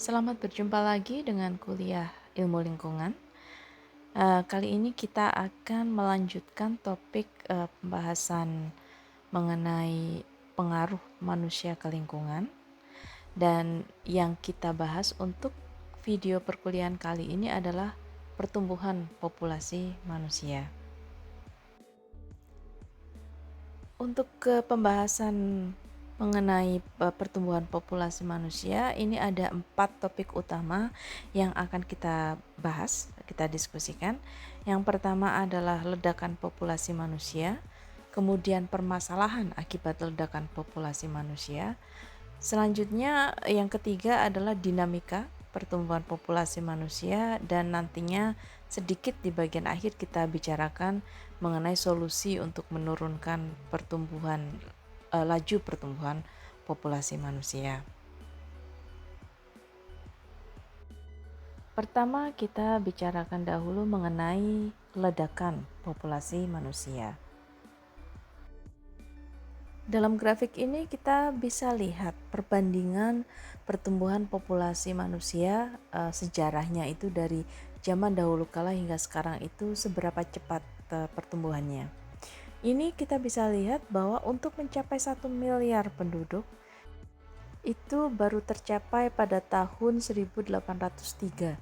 Selamat berjumpa lagi dengan kuliah ilmu lingkungan. Kali ini kita akan melanjutkan topik pembahasan mengenai pengaruh manusia ke lingkungan. Dan yang kita bahas untuk video perkuliahan kali ini adalah pertumbuhan populasi manusia. Untuk pembahasan mengenai pertumbuhan populasi manusia, ini ada 4 topik utama yang akan kita bahas, kita diskusikan. Yang pertama adalah ledakan populasi manusia, kemudian permasalahan akibat ledakan populasi manusia. Selanjutnya yang ketiga adalah dinamika pertumbuhan populasi manusia, dan nantinya sedikit di bagian akhir kita bicarakan mengenai solusi untuk menurunkan laju pertumbuhan populasi manusia. Pertama, kita bicarakan dahulu mengenai ledakan populasi manusia. Dalam grafik ini kita bisa lihat perbandingan pertumbuhan populasi manusia, sejarahnya itu dari zaman dahulu kala hingga sekarang itu seberapa cepat pertumbuhannya. Ini kita bisa lihat bahwa untuk mencapai 1 miliar penduduk itu baru tercapai pada tahun 1803.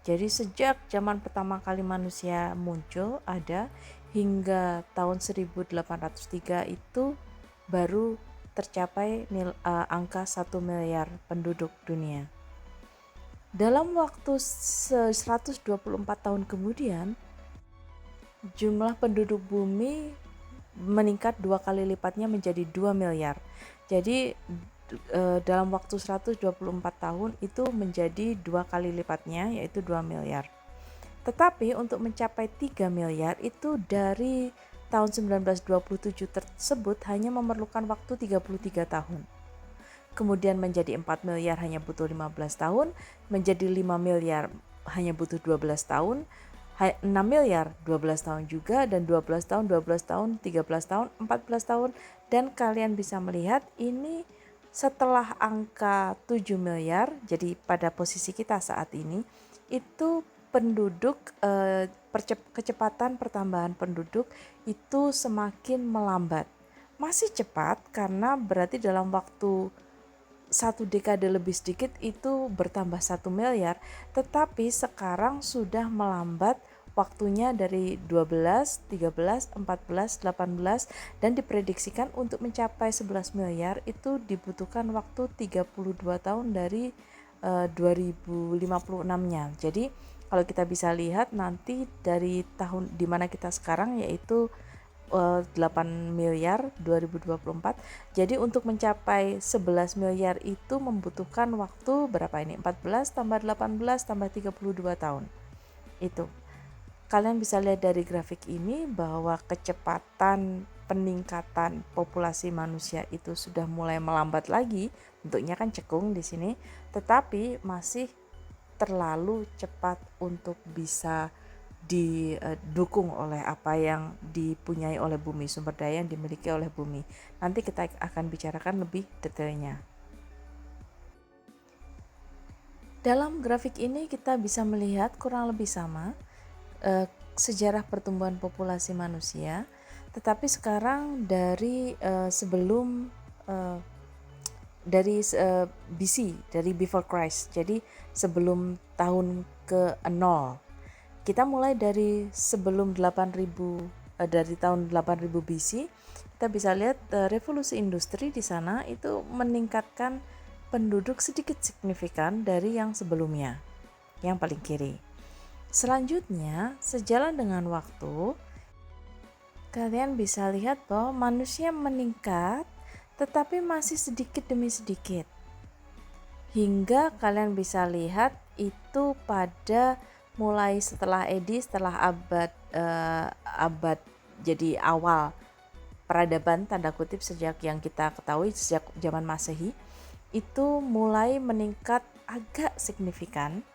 Jadi sejak zaman pertama kali manusia muncul ada hingga tahun 1803 itu baru tercapai angka 1 miliar penduduk dunia. Dalam waktu 124 tahun kemudian, jumlah penduduk bumi meningkat 2 kali lipatnya menjadi 2 miliar. Jadi dalam waktu 124 tahun itu menjadi 2 kali lipatnya, yaitu 2 miliar. Tetapi untuk mencapai 3 miliar itu dari tahun 1927 tersebut hanya memerlukan waktu 33 tahun. Kemudian menjadi 4 miliar hanya butuh 15 tahun, menjadi 5 miliar hanya butuh 12 tahun, 6 miliar 12 tahun juga, dan 12 tahun, 12 tahun, 13 tahun, 14 tahun. Dan kalian bisa melihat ini setelah angka 7 miliar, jadi pada posisi kita saat ini, itu penduduk, kecepatan pertambahan penduduk itu semakin melambat. Masih cepat karena berarti dalam waktu 1 dekade lebih sedikit itu bertambah 1 miliar, tetapi sekarang sudah melambat waktunya dari 12, 13, 14, 18, dan diprediksikan untuk mencapai 11 miliar itu dibutuhkan waktu 32 tahun dari 2056-nya. Jadi kalau kita bisa lihat nanti dari tahun dimana kita sekarang, yaitu 8 miliar 2024. Jadi untuk mencapai 11 miliar itu membutuhkan waktu berapa ini? 14 tambah 18 tambah 32 tahun. Itu. Kalian bisa lihat dari grafik ini bahwa kecepatan peningkatan populasi manusia itu sudah mulai melambat lagi. Bentuknya kan cekung di sini, tetapi masih terlalu cepat untuk bisa didukung oleh apa yang dipunyai oleh bumi, sumber daya yang dimiliki oleh bumi. Nanti kita akan bicarakan lebih detailnya. Dalam grafik ini kita bisa melihat kurang lebih sama sejarah pertumbuhan populasi manusia, tetapi sekarang dari sebelum dari BC, dari before Christ, jadi sebelum tahun ke-0. Kita mulai dari sebelum 8000, dari tahun 8000 BC, kita bisa lihat revolusi industri di sana itu meningkatkan penduduk sedikit signifikan dari yang sebelumnya, yang paling kiri. Selanjutnya, sejalan dengan waktu, kalian bisa lihat bahwa manusia meningkat tetapi masih sedikit demi sedikit. Hingga kalian bisa lihat itu pada mulai setelah setelah abad jadi awal peradaban tanda kutip, sejak yang kita ketahui sejak zaman Masehi, itu mulai meningkat agak signifikan.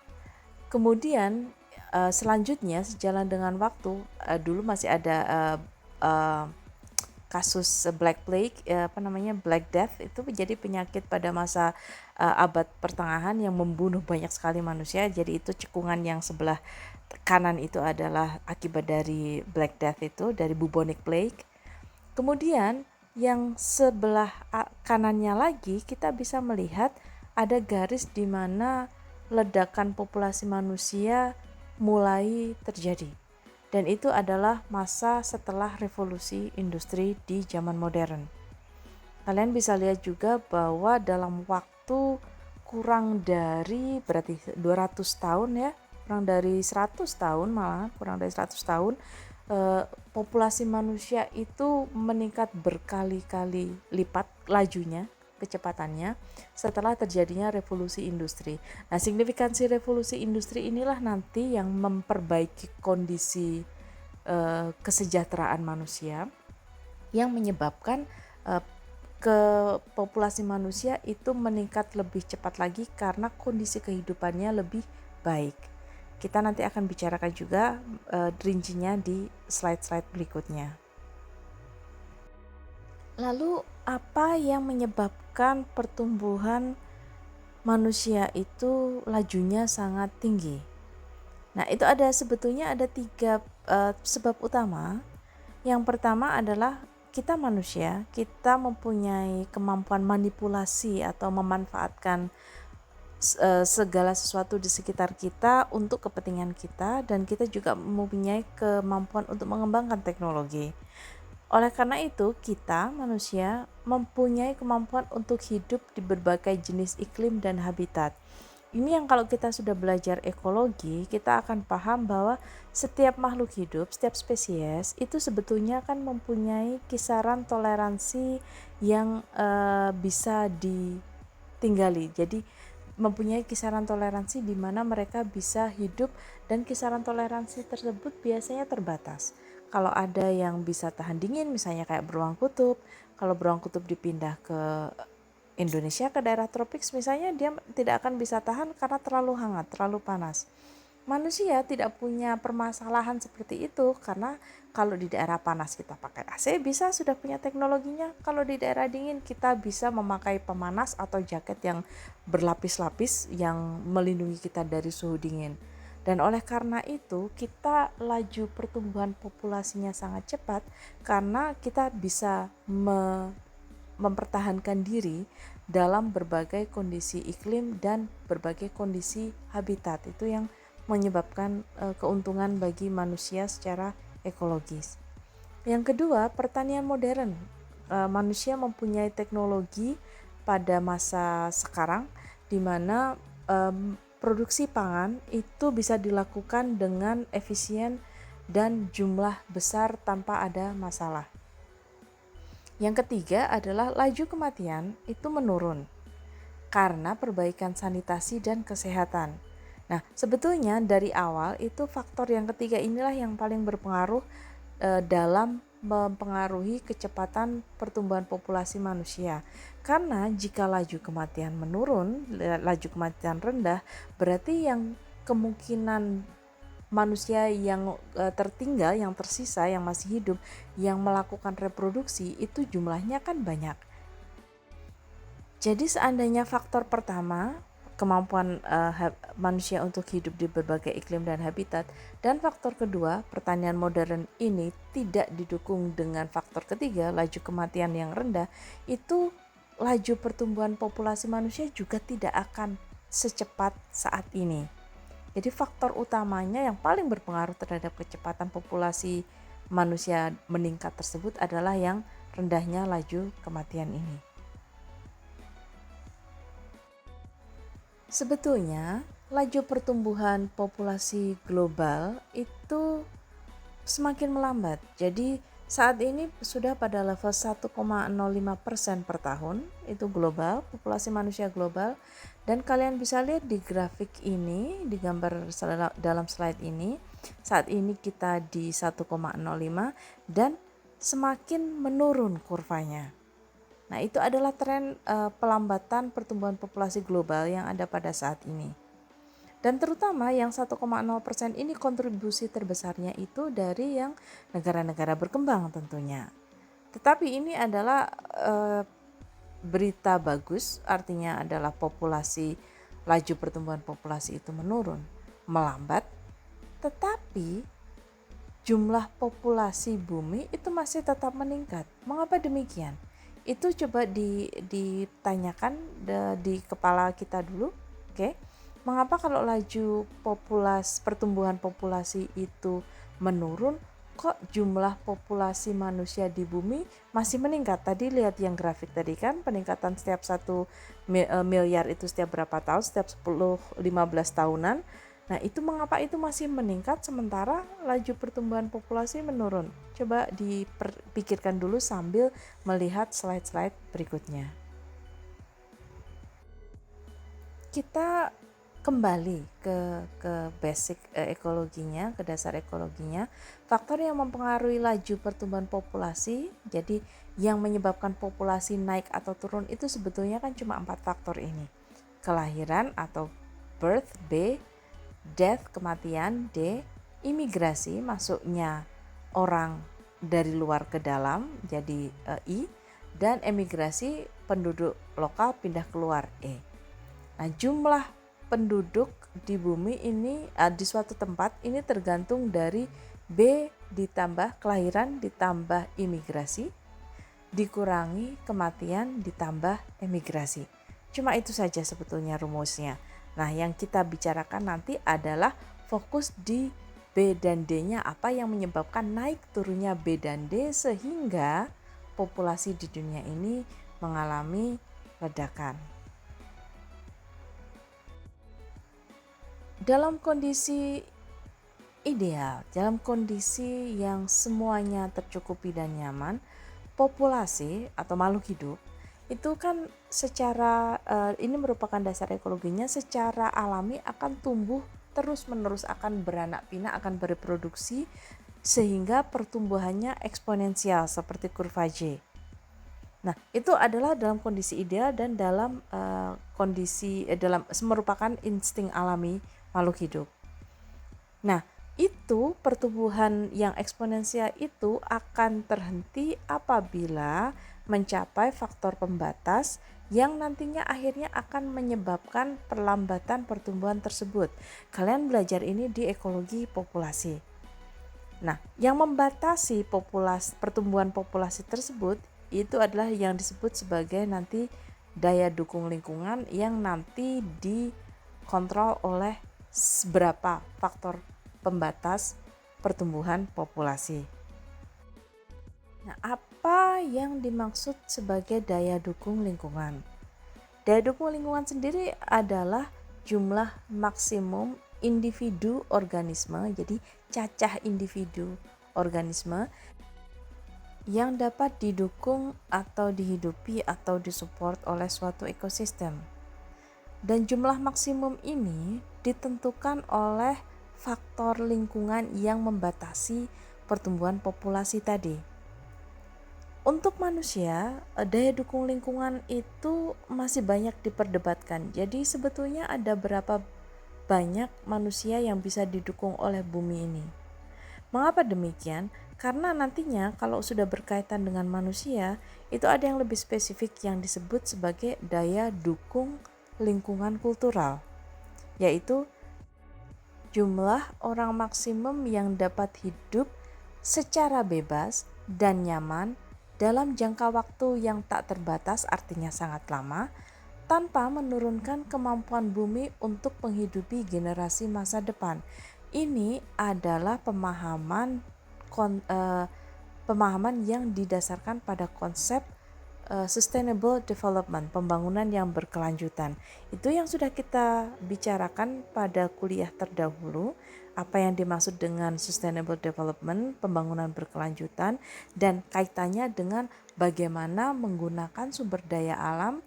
Kemudian selanjutnya sejalan dengan waktu, dulu masih ada kasus Black Plague, Black Death itu menjadi penyakit pada masa abad pertengahan yang membunuh banyak sekali manusia. Jadi itu cekungan yang sebelah kanan itu adalah akibat dari Black Death itu, dari bubonic plague. Kemudian yang sebelah kanannya lagi kita bisa melihat ada garis di mana ledakan populasi manusia mulai terjadi. Dan itu adalah masa setelah revolusi industri di zaman modern. Kalian bisa lihat juga bahwa dalam waktu kurang dari berarti 200 tahun ya, kurang dari 100 tahun malah, kurang dari 100 tahun populasi manusia itu meningkat berkali-kali lipat lajunya, kecepatannya setelah terjadinya revolusi industri. Nah, signifikansi revolusi industri inilah nanti yang memperbaiki kondisi kesejahteraan manusia yang menyebabkan ke populasi manusia itu meningkat lebih cepat lagi karena kondisi kehidupannya lebih baik. Kita nanti akan bicarakan juga rincinya di slide-slide berikutnya. Lalu apa yang menyebabkan pertumbuhan manusia itu lajunya sangat tinggi? Nah, itu sebetulnya ada 3 sebab utama. Yang pertama adalah kita manusia, kita mempunyai kemampuan manipulasi atau memanfaatkan segala sesuatu di sekitar kita untuk kepentingan kita, dan kita juga mempunyai kemampuan untuk mengembangkan teknologi. Oleh karena itu, kita manusia mempunyai kemampuan untuk hidup di berbagai jenis iklim dan habitat. Ini yang kalau kita sudah belajar ekologi, kita akan paham bahwa setiap makhluk hidup, setiap spesies itu sebetulnya kan mempunyai kisaran toleransi yang bisa ditinggali. Jadi mempunyai kisaran toleransi di mana mereka bisa hidup, dan kisaran toleransi tersebut biasanya terbatas. Kalau ada yang bisa tahan dingin, misalnya kayak beruang kutub, kalau beruang kutub dipindah ke Indonesia, ke daerah tropis misalnya, dia tidak akan bisa tahan karena terlalu hangat, terlalu panas. Manusia tidak punya permasalahan seperti itu karena kalau di daerah panas kita pakai AC bisa, sudah punya teknologinya. Kalau di daerah dingin kita bisa memakai pemanas atau jaket yang berlapis-lapis yang melindungi kita dari suhu dingin. Dan oleh karena itu kita laju pertumbuhan populasinya sangat cepat karena kita bisa mempertahankan diri dalam berbagai kondisi iklim dan berbagai kondisi habitat. Itu yang menyebabkan keuntungan bagi manusia secara ekologis. Yang kedua, pertanian modern. Manusia mempunyai teknologi pada masa sekarang di mana produksi pangan itu bisa dilakukan dengan efisien dan jumlah besar tanpa ada masalah. Yang ketiga adalah laju kematian itu menurun karena perbaikan sanitasi dan kesehatan. Nah, sebetulnya dari awal itu faktor yang ketiga inilah yang paling berpengaruh dalam mempengaruhi kecepatan pertumbuhan populasi manusia. Karena jika laju kematian menurun, laju kematian rendah, berarti yang kemungkinan manusia yang tertinggal, yang tersisa, yang masih hidup, yang melakukan reproduksi itu jumlahnya kan banyak. Jadi seandainya faktor pertama, kemampuan manusia untuk hidup di berbagai iklim dan habitat, dan faktor kedua, pertanian modern ini tidak didukung dengan faktor ketiga, laju kematian yang rendah, itu laju pertumbuhan populasi manusia juga tidak akan secepat saat ini. Jadi faktor utamanya yang paling berpengaruh terhadap kecepatan populasi manusia meningkat tersebut adalah yang rendahnya laju kematian ini. Sebetulnya laju pertumbuhan populasi global itu semakin melambat. Jadi saat ini sudah pada level 1,05% per tahun, itu global, populasi manusia global. Dan kalian bisa lihat di grafik ini, di gambar dalam slide ini, saat ini kita di 1,05 dan semakin menurun kurvanya. Nah, itu adalah tren pelambatan pertumbuhan populasi global yang ada pada saat ini. Dan terutama yang 1,0% ini kontribusi terbesarnya itu dari yang negara-negara berkembang tentunya. Tetapi ini adalah berita bagus, artinya adalah laju pertumbuhan populasi itu menurun, melambat, tetapi jumlah populasi bumi itu masih tetap meningkat. Mengapa demikian? Itu coba ditanyakan di kepala kita dulu, oke? Mengapa kalau laju pertumbuhan populasi itu menurun, kok jumlah populasi manusia di bumi masih meningkat? Tadi lihat yang grafik tadi kan, peningkatan setiap 1 miliar itu setiap berapa tahun, setiap 10-15 tahunan. Nah, itu mengapa itu masih meningkat sementara laju pertumbuhan populasi menurun? Coba dipikirkan dulu sambil melihat slide-slide berikutnya. Kita kembali ke basic ekologinya, ke dasar ekologinya. Faktor yang mempengaruhi laju pertumbuhan populasi, jadi yang menyebabkan populasi naik atau turun itu sebetulnya kan cuma 4 faktor ini. Kelahiran atau birth, B, death, kematian, D, imigrasi, masuknya orang dari luar ke dalam, jadi I, dan emigrasi penduduk lokal pindah keluar, E. Nah, jumlah penduduk di bumi ini di suatu tempat ini tergantung dari B ditambah kelahiran ditambah imigrasi dikurangi kematian ditambah emigrasi. Cuma itu saja sebetulnya rumusnya. Nah, yang kita bicarakan nanti adalah fokus di B dan D-nya, apa yang menyebabkan naik turunnya B dan D sehingga populasi di dunia ini mengalami ledakan. Dalam kondisi ideal, dalam kondisi yang semuanya tercukupi dan nyaman, populasi atau makhluk hidup itu kan secara ini merupakan dasar ekologinya, secara alami akan tumbuh terus-menerus, akan beranak pinak, akan bereproduksi sehingga pertumbuhannya eksponensial seperti kurva J. Nah, itu adalah dalam kondisi ideal dan dalam dalam merupakan insting alami makhluk hidup. Nah, itu pertumbuhan yang eksponensial itu akan terhenti apabila mencapai faktor pembatas yang nantinya akhirnya akan menyebabkan perlambatan pertumbuhan tersebut. Kalian belajar ini di ekologi populasi. Nah, yang membatasi pertumbuhan populasi tersebut itu adalah yang disebut sebagai nanti daya dukung lingkungan yang nanti dikontrol oleh beberapa faktor pembatas pertumbuhan populasi. Nah, apa yang dimaksud sebagai daya dukung lingkungan? Daya dukung lingkungan sendiri adalah jumlah maksimum individu organisme, jadi cacah individu organisme yang dapat didukung atau dihidupi atau disupport oleh suatu ekosistem. Dan jumlah maksimum ini ditentukan oleh faktor lingkungan yang membatasi pertumbuhan populasi tadi. Untuk manusia, daya dukung lingkungan itu masih banyak diperdebatkan. Jadi sebetulnya ada berapa banyak manusia yang bisa didukung oleh bumi ini. Mengapa demikian? Karena nantinya kalau sudah berkaitan dengan manusia, itu ada yang lebih spesifik yang disebut sebagai daya dukung lingkungan kultural, yaitu jumlah orang maksimum yang dapat hidup secara bebas dan nyaman dalam jangka waktu yang tak terbatas, artinya sangat lama, tanpa menurunkan kemampuan bumi untuk menghidupi generasi masa depan. Ini adalah pemahaman yang didasarkan pada konsep sustainable development, pembangunan yang berkelanjutan. Itu yang sudah kita bicarakan pada kuliah terdahulu, apa yang dimaksud dengan sustainable development, pembangunan berkelanjutan, dan kaitannya dengan bagaimana menggunakan sumber daya alam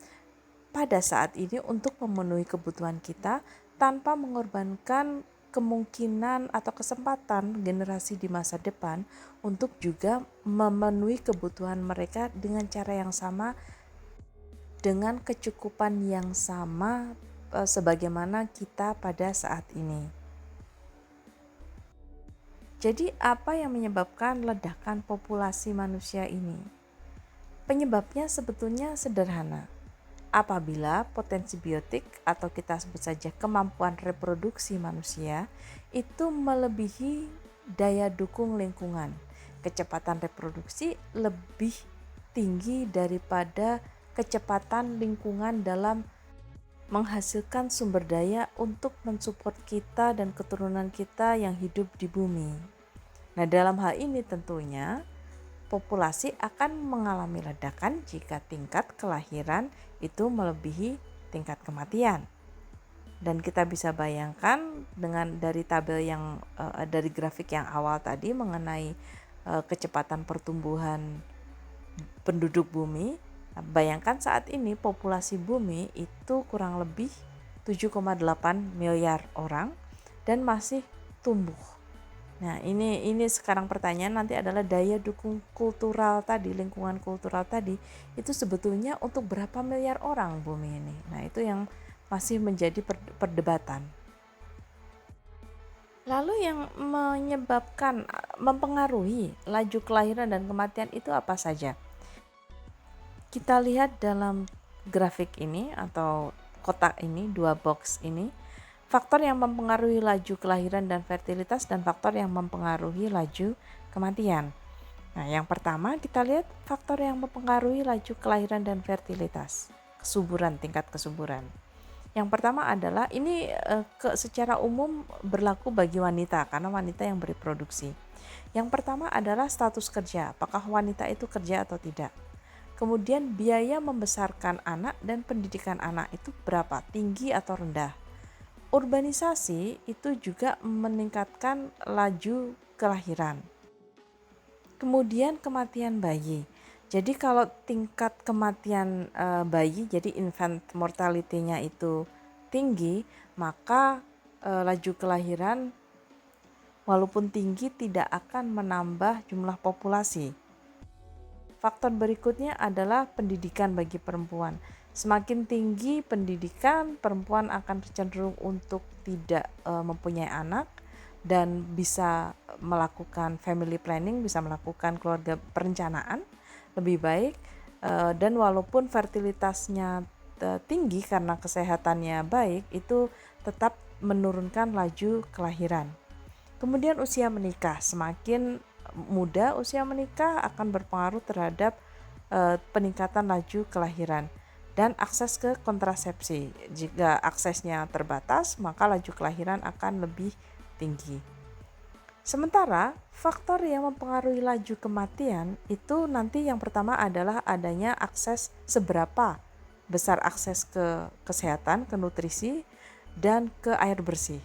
pada saat ini untuk memenuhi kebutuhan kita tanpa mengorbankan kemungkinan atau kesempatan generasi di masa depan untuk juga memenuhi kebutuhan mereka dengan cara yang sama, dengan kecukupan yang sama sebagaimana kita pada saat ini. Jadi apa yang menyebabkan ledakan populasi manusia ini? Penyebabnya sebetulnya sederhana. Apabila potensi biotik atau kita sebut saja kemampuan reproduksi manusia itu melebihi daya dukung lingkungan, kecepatan reproduksi lebih tinggi daripada kecepatan lingkungan dalam menghasilkan sumber daya untuk mensupport kita dan keturunan kita yang hidup di bumi. Nah, dalam hal ini tentunya populasi akan mengalami ledakan jika tingkat kelahiran itu melebihi tingkat kematian. Dan kita bisa bayangkan dengan dari tabel yang dari grafik yang awal tadi mengenai kecepatan pertumbuhan penduduk bumi. Bayangkan saat ini populasi bumi itu kurang lebih 7,8 miliar orang dan masih tumbuh. Nah, ini sekarang pertanyaan nanti adalah daya dukung kultural tadi, lingkungan kultural tadi itu sebetulnya untuk berapa miliar orang bumi ini. Nah, itu yang masih menjadi perdebatan. Lalu yang mempengaruhi laju kelahiran dan kematian itu apa saja? Kita lihat dalam grafik ini atau kotak ini, dua box ini, faktor yang mempengaruhi laju kelahiran dan fertilitas dan faktor yang mempengaruhi laju kematian. Nah, yang pertama kita lihat faktor yang mempengaruhi laju kelahiran dan fertilitas, tingkat kesuburan. Yang pertama adalah ini secara umum berlaku bagi wanita karena wanita yang bereproduksi. Yang pertama adalah status kerja, apakah wanita itu kerja atau tidak. Kemudian biaya membesarkan anak dan pendidikan anak itu berapa, tinggi atau rendah. Urbanisasi itu juga meningkatkan laju kelahiran. Kemudian kematian bayi. Jadi kalau tingkat kematian bayi, jadi infant mortality-nya itu tinggi, maka laju kelahiran walaupun tinggi tidak akan menambah jumlah populasi. Faktor berikutnya adalah pendidikan bagi perempuan. Semakin tinggi pendidikan, perempuan akan cenderung untuk tidak mempunyai anak dan bisa melakukan family planning, bisa melakukan keluarga perencanaan lebih baik, dan walaupun fertilitasnya tinggi karena kesehatannya baik, itu tetap menurunkan laju kelahiran. Kemudian usia menikah, semakin muda usia menikah akan berpengaruh terhadap peningkatan laju kelahiran dan akses ke kontrasepsi. Jika aksesnya terbatas, maka laju kelahiran akan lebih tinggi. Sementara faktor yang mempengaruhi laju kematian itu nanti yang pertama adalah adanya akses, seberapa besar akses ke kesehatan, ke nutrisi, dan ke air bersih.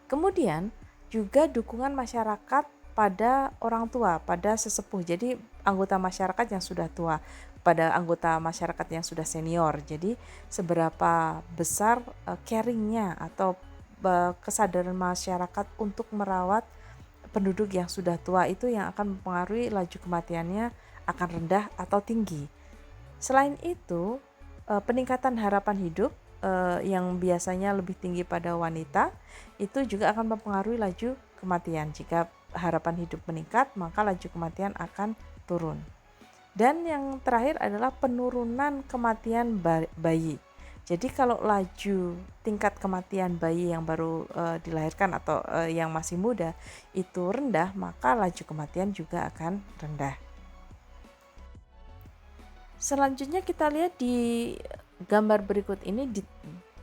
Kemudian juga dukungan masyarakat pada orang tua, pada sesepuh. Jadi anggota masyarakat yang sudah tua, pada anggota masyarakat yang sudah senior. Jadi seberapa besar caringnya atau kesadaran masyarakat untuk merawat penduduk yang sudah tua itu yang akan mempengaruhi laju kematiannya akan rendah atau tinggi. Selain itu, peningkatan harapan hidup yang biasanya lebih tinggi pada wanita itu juga akan mempengaruhi laju kematian. Jika harapan hidup meningkat, maka laju kematian akan turun. Dan yang terakhir adalah penurunan kematian bayi. Jadi kalau laju tingkat kematian bayi yang baru dilahirkan atau yang masih muda itu rendah, maka laju kematian juga akan rendah. Selanjutnya kita lihat di gambar berikut ini,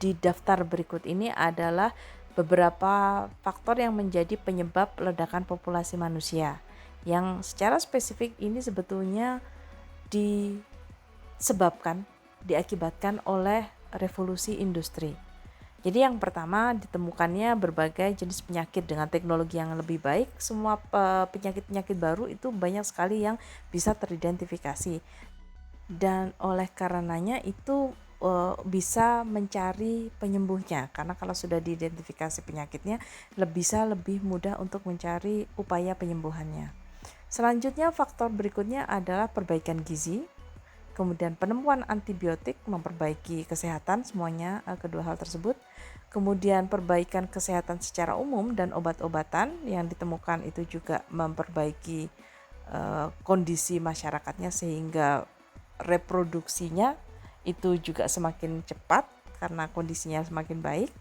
di daftar berikut ini adalah beberapa faktor yang menjadi penyebab ledakan populasi manusia, yang secara spesifik ini sebetulnya diakibatkan oleh revolusi industri. Jadi yang pertama, ditemukannya berbagai jenis penyakit dengan teknologi yang lebih baik. Semua penyakit-penyakit baru itu banyak sekali yang bisa teridentifikasi, dan oleh karenanya itu bisa mencari penyembuhnya, karena kalau sudah diidentifikasi penyakitnya bisa lebih mudah untuk mencari upaya penyembuhannya. Selanjutnya faktor berikutnya adalah perbaikan gizi, kemudian penemuan antibiotik memperbaiki kesehatan, semuanya kedua hal tersebut. Kemudian perbaikan kesehatan secara umum dan obat-obatan yang ditemukan itu juga memperbaiki kondisi masyarakatnya sehingga reproduksinya itu juga semakin cepat karena kondisinya semakin baik.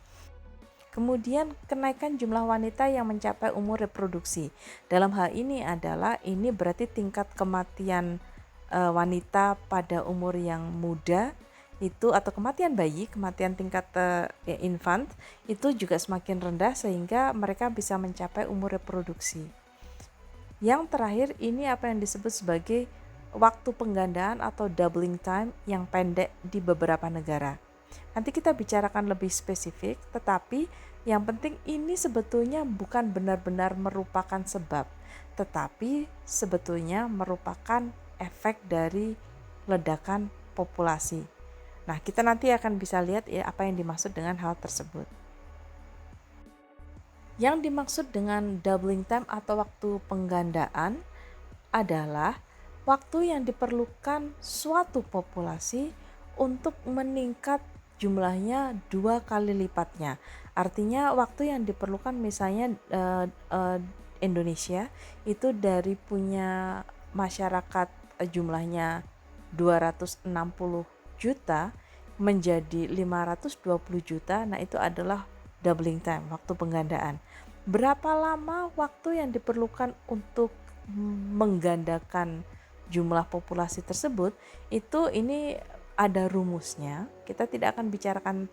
Kemudian kenaikan jumlah wanita yang mencapai umur reproduksi. Dalam hal ini adalah ini berarti tingkat kematian wanita pada umur yang muda itu atau kematian bayi, kematian tingkat infant itu juga semakin rendah sehingga mereka bisa mencapai umur reproduksi. Yang terakhir ini apa yang disebut sebagai waktu penggandaan atau doubling time yang pendek di beberapa negara. Nanti kita bicarakan lebih spesifik, tetapi yang penting ini sebetulnya bukan benar-benar merupakan sebab, tetapi sebetulnya merupakan efek dari ledakan populasi. Nah, kita nanti akan bisa lihat ya apa yang dimaksud dengan hal tersebut. Yang dimaksud dengan doubling time atau waktu penggandaan adalah waktu yang diperlukan suatu populasi untuk meningkat jumlahnya 2 kali lipatnya. Artinya waktu yang diperlukan misalnya Indonesia itu dari punya masyarakat jumlahnya 260 juta menjadi 520 juta. Nah, itu adalah doubling time, waktu penggandaan. Berapa lama waktu yang diperlukan untuk menggandakan jumlah populasi tersebut? Ini ada rumusnya. Kita tidak akan bicarakan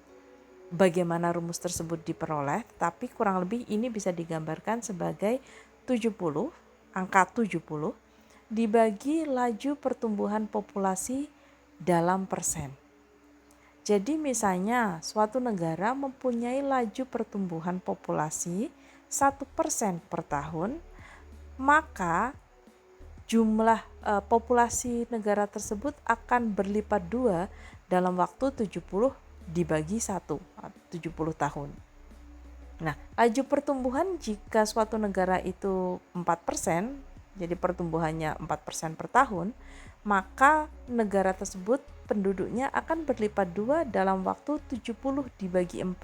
bagaimana rumus tersebut diperoleh, tapi kurang lebih ini bisa digambarkan sebagai 70, angka 70 dibagi laju pertumbuhan populasi dalam persen. Jadi misalnya suatu negara mempunyai laju pertumbuhan populasi 1% per tahun, maka jumlah populasi negara tersebut akan berlipat 2 dalam waktu 70 dibagi 1, 70 tahun. Nah, laju pertumbuhan jika suatu negara itu 4%, jadi pertumbuhannya 4% per tahun, maka negara tersebut penduduknya akan berlipat 2 dalam waktu 70 dibagi 4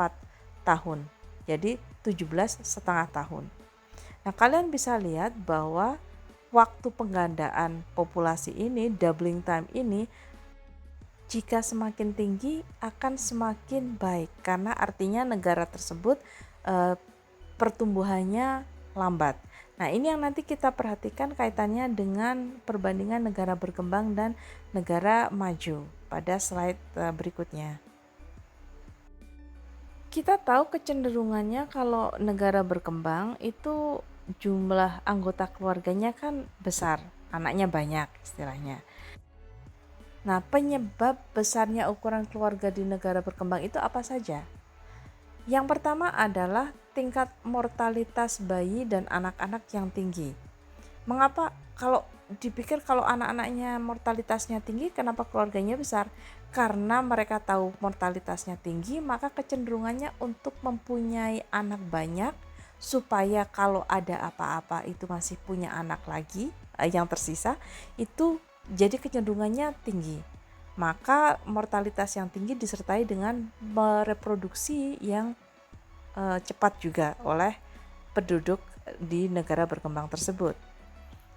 tahun. Jadi 17,5 tahun. Nah, kalian bisa lihat bahwa waktu penggandaan populasi ini, doubling time ini, jika semakin tinggi akan semakin baik karena artinya negara tersebut pertumbuhannya lambat. Nah, ini yang nanti kita perhatikan kaitannya dengan perbandingan negara berkembang dan negara maju pada slide berikutnya. Kita tahu kecenderungannya kalau negara berkembang itu jumlah anggota keluarganya kan besar, anaknya banyak istilahnya. Nah, penyebab besarnya ukuran keluarga di negara berkembang itu apa saja? Yang pertama adalah tingkat mortalitas bayi dan anak-anak yang tinggi. Mengapa kalau dipikir kalau anak-anaknya mortalitasnya tinggi, kenapa keluarganya besar? Karena mereka tahu mortalitasnya tinggi, maka kecenderungannya untuk mempunyai anak banyak supaya kalau ada apa-apa itu masih punya anak lagi yang tersisa, itu jadi kecenderungannya tinggi. Maka mortalitas yang tinggi disertai dengan reproduksi yang cepat juga oleh penduduk di negara berkembang tersebut.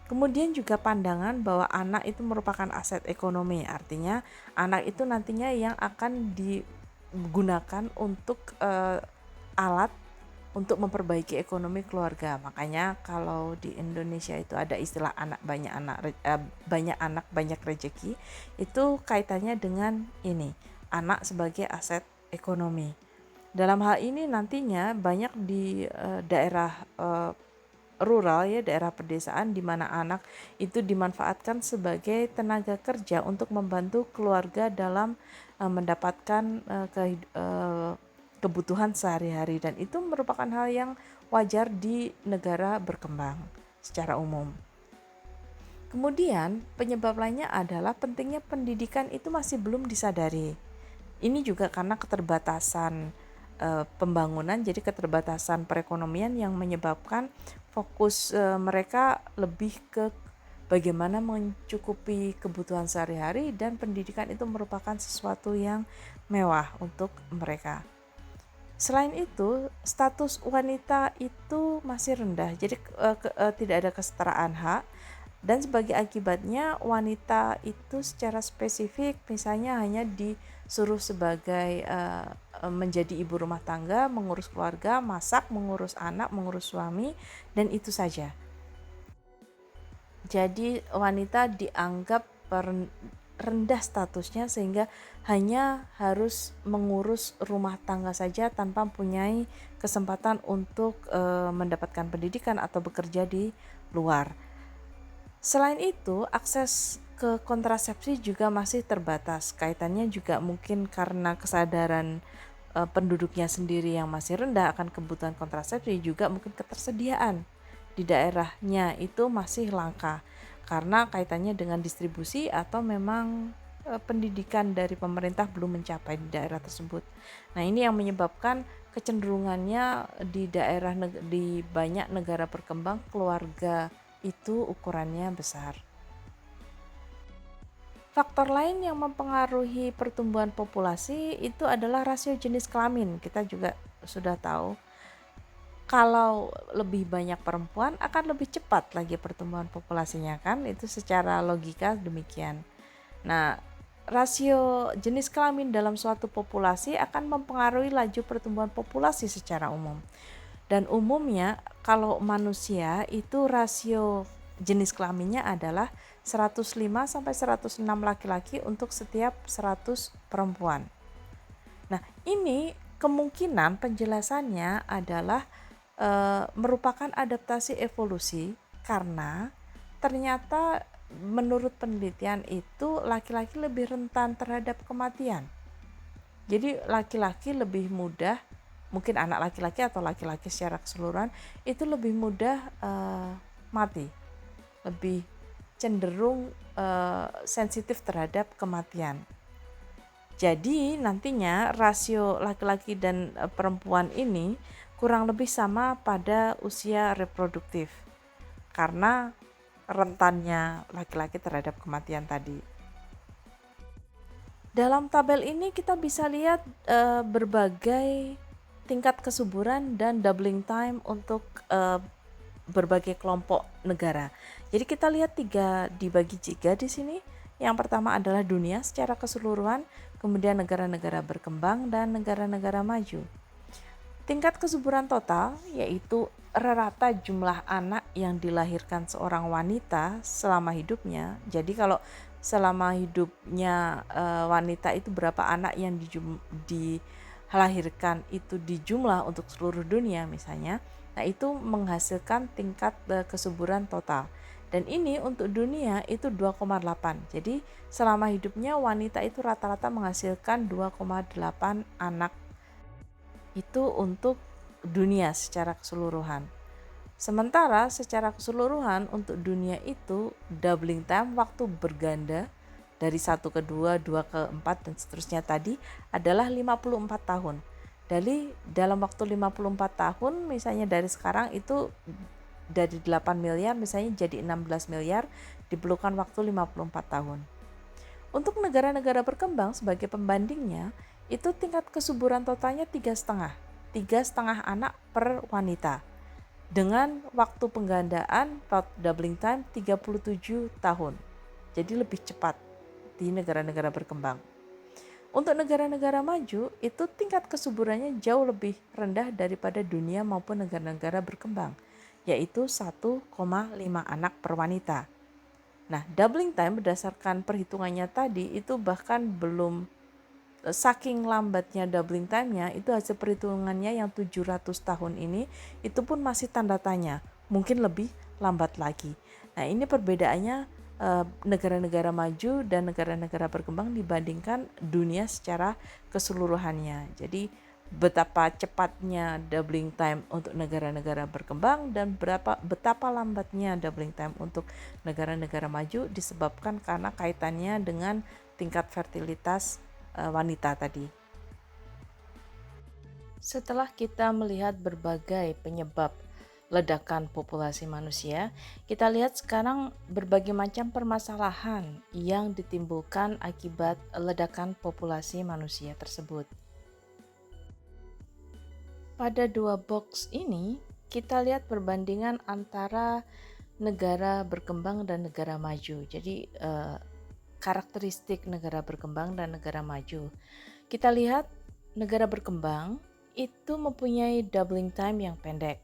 Kemudian juga pandangan bahwa anak itu merupakan aset ekonomi, artinya anak itu nantinya yang akan digunakan untuk alat untuk memperbaiki ekonomi keluarga. Makanya kalau di Indonesia itu ada istilah banyak anak banyak rezeki, itu kaitannya dengan ini, anak sebagai aset ekonomi. Dalam hal ini nantinya banyak di daerah rural ya, daerah pedesaan di mana anak itu dimanfaatkan sebagai tenaga kerja untuk membantu keluarga dalam mendapatkan kebutuhan sehari-hari, dan itu merupakan hal yang wajar di negara berkembang secara umum. Kemudian penyebab lainnya adalah pentingnya pendidikan itu masih belum disadari. Ini juga karena keterbatasan pembangunan, jadi keterbatasan perekonomian yang menyebabkan fokus mereka lebih ke bagaimana mencukupi kebutuhan sehari-hari, dan pendidikan itu merupakan sesuatu yang mewah untuk mereka. Selain itu, status wanita itu masih rendah, jadi tidak ada kesetaraan hak Dan sebagai akibatnya wanita itu secara spesifik misalnya hanya disuruh sebagai menjadi ibu rumah tangga, mengurus keluarga, masak, mengurus anak, mengurus suami, dan itu saja. Jadi wanita dianggap rendah statusnya sehingga hanya harus mengurus rumah tangga saja tanpa mempunyai kesempatan untuk mendapatkan pendidikan atau bekerja di luar. Selain itu, akses ke kontrasepsi juga masih terbatas. Kaitannya juga mungkin karena kesadaran penduduknya sendiri yang masih rendah akan kebutuhan kontrasepsi, juga mungkin ketersediaan di daerahnya itu masih langka karena kaitannya dengan distribusi atau memang pendidikan dari pemerintah belum mencapai di daerah tersebut. Nah, ini yang menyebabkan kecenderungannya di banyak negara berkembang keluarga itu ukurannya besar. Faktor lain yang mempengaruhi pertumbuhan populasi itu adalah rasio jenis kelamin. Kita juga sudah tahu kalau lebih banyak perempuan akan lebih cepat lagi pertumbuhan populasinya, kan? Itu secara logika demikian. Nah, rasio jenis kelamin dalam suatu populasi akan mempengaruhi laju pertumbuhan populasi secara umum. Dan umumnya kalau manusia itu rasio jenis kelaminnya adalah 105 sampai 106 laki-laki untuk setiap 100 perempuan. Nah, ini kemungkinan penjelasannya adalah merupakan adaptasi evolusi karena ternyata menurut penelitian itu laki-laki lebih rentan terhadap kematian. Jadi laki-laki lebih mudah, mungkin anak laki-laki atau laki-laki secara keseluruhan itu lebih mudah mati, lebih cenderung sensitif terhadap kematian. Jadi nantinya rasio laki-laki dan perempuan ini kurang lebih sama pada usia reproduktif karena rentannya laki-laki terhadap kematian tadi. Dalam tabel ini kita bisa lihat berbagai tingkat kesuburan dan doubling time untuk berbagai kelompok negara. Jadi kita lihat dibagi 3 di sini. Yang pertama adalah dunia secara keseluruhan, kemudian negara-negara berkembang dan negara-negara maju. Tingkat kesuburan total yaitu rata jumlah anak yang dilahirkan seorang wanita selama hidupnya. Jadi kalau selama hidupnya wanita itu berapa anak yang dilahirkan itu dijumlah untuk seluruh dunia misalnya. Nah, itu menghasilkan tingkat kesuburan total. Dan ini untuk dunia itu 2,8. Jadi selama hidupnya wanita itu rata-rata menghasilkan 2,8 anak. Itu untuk dunia secara keseluruhan. Sementara secara keseluruhan untuk dunia itu doubling time, waktu berganda dari 1 ke 2, 2 ke 4 dan seterusnya tadi adalah 54 tahun. Dari dalam waktu 54 tahun misalnya dari sekarang itu dari 8 miliar misalnya jadi 16 miliar diperlukan waktu 54 tahun. Untuk negara-negara berkembang sebagai pembandingnya itu tingkat kesuburan totalnya 3,5 anak per wanita dengan waktu penggandaan doubling time 37 tahun. Jadi lebih cepat di negara-negara berkembang. Untuk negara-negara maju itu tingkat kesuburannya jauh lebih rendah daripada dunia maupun negara-negara berkembang, yaitu 1,5 anak per wanita. Nah, doubling time berdasarkan perhitungannya tadi itu bahkan belum, saking lambatnya doubling time-nya itu hasil perhitungannya yang 700 tahun ini itu pun masih tanda tanya, mungkin lebih lambat lagi. Nah, ini perbedaannya negara-negara maju dan negara-negara berkembang dibandingkan dunia secara keseluruhannya. Jadi betapa cepatnya doubling time untuk negara-negara berkembang dan betapa lambatnya doubling time untuk negara-negara maju disebabkan karena kaitannya dengan tingkat fertilitas wanita tadi. Setelah kita melihat berbagai penyebab ledakan populasi manusia, kita lihat sekarang berbagai macam permasalahan yang ditimbulkan akibat ledakan populasi manusia tersebut. Pada 2 box ini, kita lihat perbandingan antara negara berkembang dan negara maju. Jadi karakteristik negara berkembang dan negara maju. Kita lihat negara berkembang itu mempunyai doubling time yang pendek.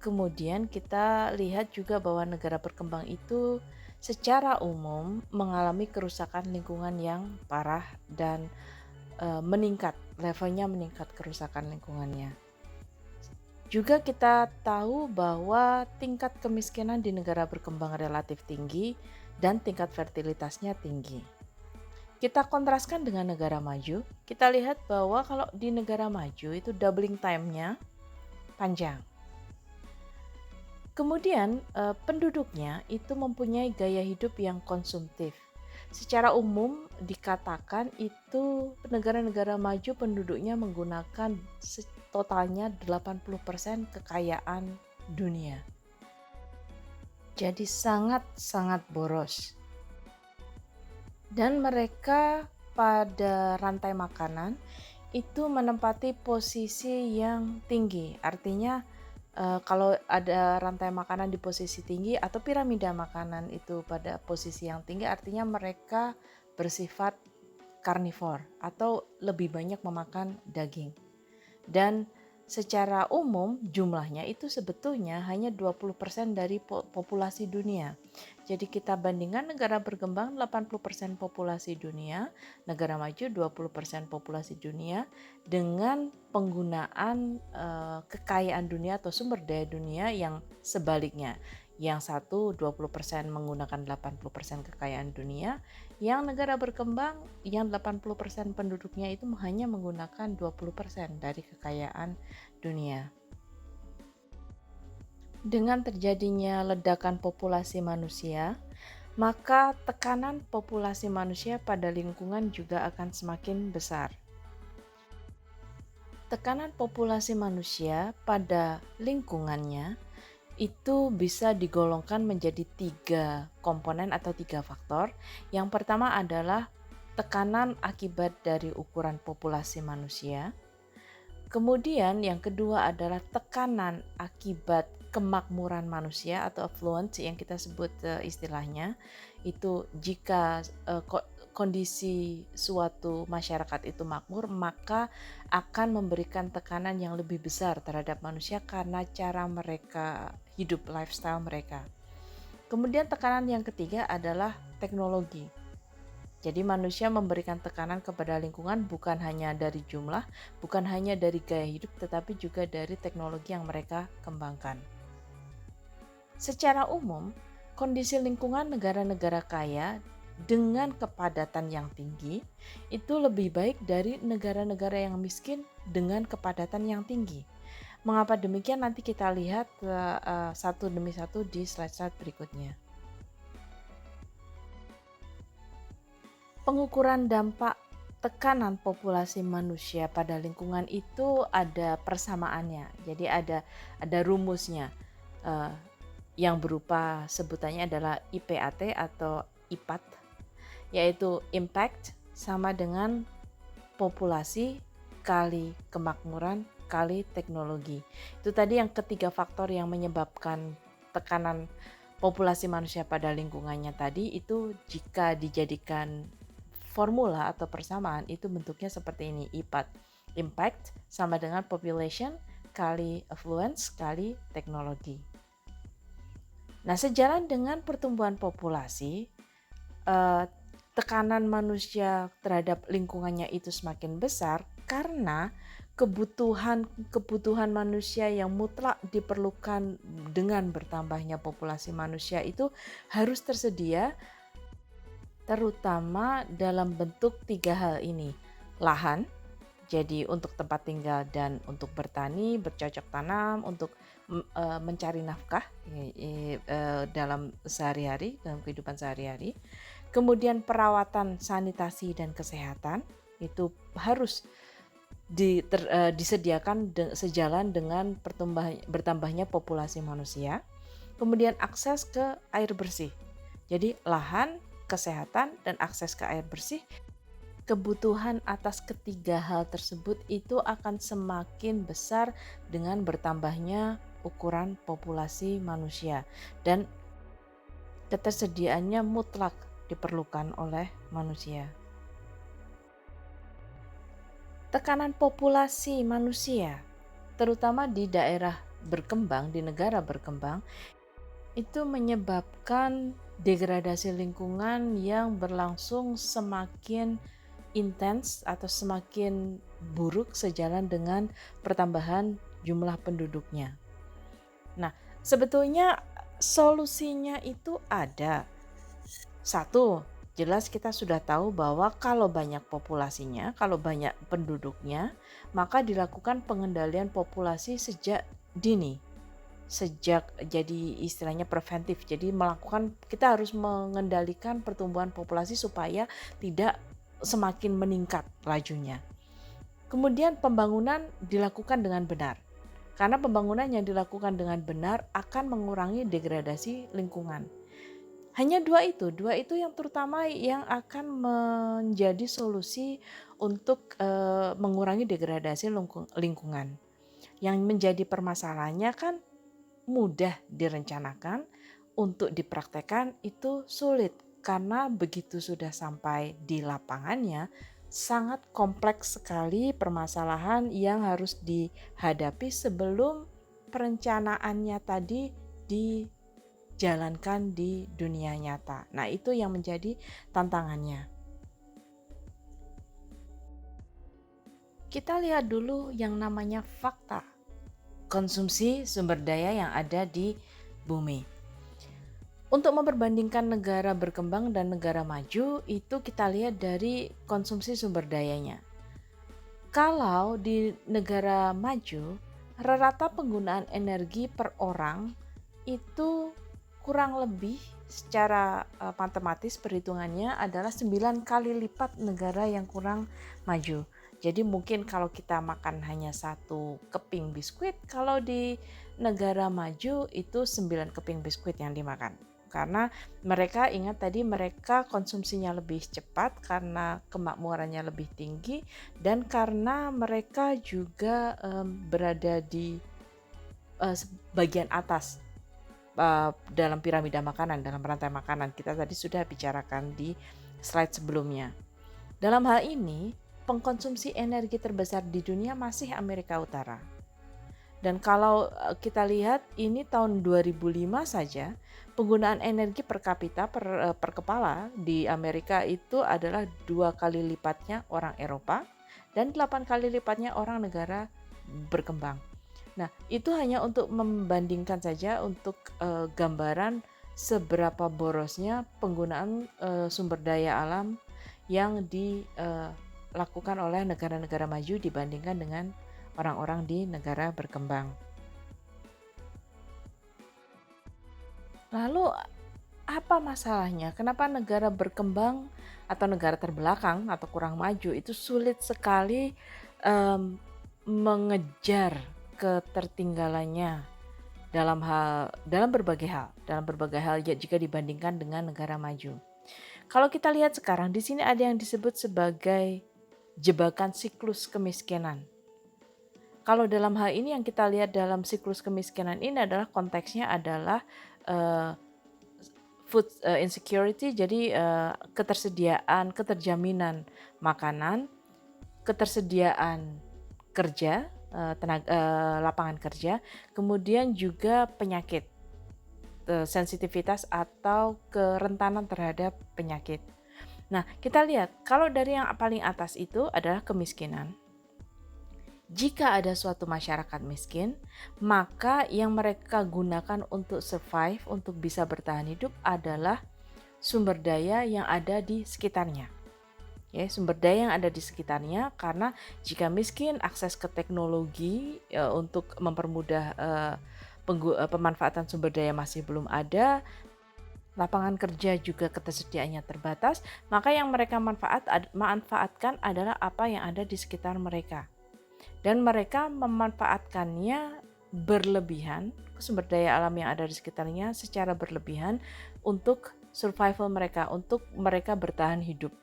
Kemudian kita lihat juga bahwa negara berkembang itu secara umum mengalami kerusakan lingkungan yang parah dan levelnya meningkat kerusakan lingkungannya. Juga kita tahu bahwa tingkat kemiskinan di negara berkembang relatif tinggi dan tingkat fertilitasnya tinggi. Kita kontraskan dengan negara maju, kita lihat bahwa kalau di negara maju itu doubling time-nya panjang. Kemudian penduduknya itu mempunyai gaya hidup yang konsumtif. Secara umum dikatakan itu negara-negara maju penduduknya menggunakan totalnya 80% kekayaan dunia. Jadi sangat-sangat boros. Dan mereka pada rantai makanan itu menempati posisi yang tinggi. Artinya kalau ada rantai makanan di posisi tinggi atau piramida makanan itu pada posisi yang tinggi, artinya mereka bersifat karnivor atau lebih banyak memakan daging. Dan secara umum jumlahnya itu sebetulnya hanya 20% dari populasi dunia. Jadi kita bandingkan negara berkembang 80% populasi dunia, negara maju 20% populasi dunia dengan penggunaan kekayaan dunia atau sumber daya dunia yang sebaliknya. Yang satu 20% menggunakan 80% kekayaan dunia, yang negara berkembang yang 80% penduduknya itu hanya menggunakan 20% dari kekayaan dunia. Dengan terjadinya ledakan populasi manusia, maka tekanan populasi manusia pada lingkungan juga akan semakin besar. Tekanan populasi manusia pada lingkungannya itu bisa digolongkan menjadi 3 komponen atau 3 faktor. Yang pertama adalah tekanan akibat dari ukuran populasi manusia. Kemudian yang kedua adalah tekanan akibat kemakmuran manusia atau affluence yang kita sebut istilahnya. Itu jika kondisi suatu masyarakat itu makmur, maka akan memberikan tekanan yang lebih besar terhadap manusia karena cara mereka hidup, lifestyle mereka. Kemudian tekanan yang ketiga adalah teknologi. Jadi manusia memberikan tekanan kepada lingkungan bukan hanya dari jumlah, bukan hanya dari gaya hidup, tetapi juga dari teknologi yang mereka kembangkan. Secara umum, kondisi lingkungan negara-negara kaya dengan kepadatan yang tinggi itu lebih baik dari negara-negara yang miskin dengan kepadatan yang tinggi. Mengapa demikian? Nanti kita lihat satu demi satu di slide-slide berikutnya. Pengukuran dampak tekanan populasi manusia pada lingkungan itu ada persamaannya. Jadi ada rumusnya yang berupa sebutannya adalah IPAT atau IPAT, yaitu impact sama dengan populasi kali kemakmuran kali teknologi. Itu tadi yang ketiga faktor yang menyebabkan tekanan populasi manusia pada lingkungannya tadi itu jika dijadikan formula atau persamaan itu bentuknya seperti ini, IPAT. Impact sama dengan population kali affluence kali teknologi. Nah, sejalan dengan pertumbuhan populasi, tekanan manusia terhadap lingkungannya itu semakin besar karena kebutuhan manusia yang mutlak diperlukan dengan bertambahnya populasi manusia itu harus tersedia, terutama dalam bentuk 3 hal ini. Lahan, jadi untuk tempat tinggal dan untuk bertani, bercocok tanam, untuk mencari nafkah dalam sehari-hari, dalam kehidupan sehari-hari. Kemudian perawatan, sanitasi dan kesehatan itu harus disediakan sejalan dengan bertambahnya populasi manusia. Kemudian akses ke air bersih. Jadi lahan, kesehatan, dan akses ke air bersih. Kebutuhan atas ketiga hal tersebut itu akan semakin besar dengan bertambahnya ukuran populasi manusia dan ketersediaannya mutlak diperlukan oleh manusia. Tekanan populasi manusia, terutama di daerah berkembang, di negara berkembang, itu menyebabkan degradasi lingkungan yang berlangsung semakin intens atau semakin buruk sejalan dengan pertambahan jumlah penduduknya. Nah, sebetulnya solusinya itu ada. Satu, jelas kita sudah tahu bahwa kalau banyak populasinya, kalau banyak penduduknya, maka dilakukan pengendalian populasi sejak dini. Sejak jadi istilahnya preventif. Jadi kita harus mengendalikan pertumbuhan populasi supaya tidak semakin meningkat lajunya. Kemudian pembangunan dilakukan dengan benar. Karena pembangunan yang dilakukan dengan benar akan mengurangi degradasi lingkungan. Hanya dua itu yang terutama yang akan menjadi solusi untuk mengurangi degradasi lingkungan. Yang menjadi permasalahannya kan mudah direncanakan, untuk dipraktekkan itu sulit karena begitu sudah sampai di lapangannya sangat kompleks sekali permasalahan yang harus dihadapi sebelum perencanaannya tadi dijalankan di dunia nyata. Nah, itu yang menjadi tantangannya. Kita lihat dulu yang namanya fakta konsumsi sumber daya yang ada di bumi. Untuk memperbandingkan negara berkembang dan negara maju, itu kita lihat dari konsumsi sumber dayanya. Kalau di negara maju, rata penggunaan energi per orang itu kurang lebih secara matematis perhitungannya adalah 9 kali lipat negara yang kurang maju. Jadi mungkin kalau kita makan hanya 1 keping biskuit, kalau di negara maju itu 9 keping biskuit yang dimakan. Karena mereka ingat tadi mereka konsumsinya lebih cepat karena kemakmurannya lebih tinggi dan karena mereka juga berada di bagian atas dalam piramida makanan, dalam rantai makanan. Kita tadi sudah bicarakan di slide sebelumnya. Dalam hal ini, pengkonsumsi energi terbesar di dunia masih Amerika Utara. Dan kalau kita lihat ini tahun 2005 saja, penggunaan energi per kapita per kepala di Amerika itu adalah 2 kali lipatnya orang Eropa dan 8 kali lipatnya orang negara berkembang. Nah, itu hanya untuk membandingkan saja untuk gambaran seberapa borosnya penggunaan sumber daya alam yang dilakukan oleh negara-negara maju dibandingkan dengan orang-orang di negara berkembang. Lalu apa masalahnya? Kenapa negara berkembang atau negara terbelakang atau kurang maju itu sulit sekali mengejar ketertinggalannya dalam berbagai hal jika dibandingkan dengan negara maju. Kalau kita lihat sekarang di sini ada yang disebut sebagai jebakan siklus kemiskinan. Kalau dalam hal ini yang kita lihat dalam siklus kemiskinan ini adalah konteksnya adalah food insecurity, jadi keterjaminan makanan, ketersediaan kerja, lapangan kerja, kemudian juga penyakit, sensitivitas atau kerentanan terhadap penyakit. Nah, kita lihat kalau dari yang paling atas itu adalah kemiskinan. Jika ada suatu masyarakat miskin, maka yang mereka gunakan untuk survive, untuk bisa bertahan hidup adalah sumber daya yang ada di sekitarnya. Ya, sumber daya yang ada di sekitarnya, karena jika miskin, akses ke teknologi untuk mempermudah pemanfaatan sumber daya masih belum ada, lapangan kerja juga ketersediaannya terbatas, maka yang mereka manfaatkan adalah apa yang ada di sekitar mereka. Dan mereka memanfaatkannya berlebihan, sumber daya alam yang ada di sekitarnya secara berlebihan untuk survival mereka, untuk mereka bertahan hidup.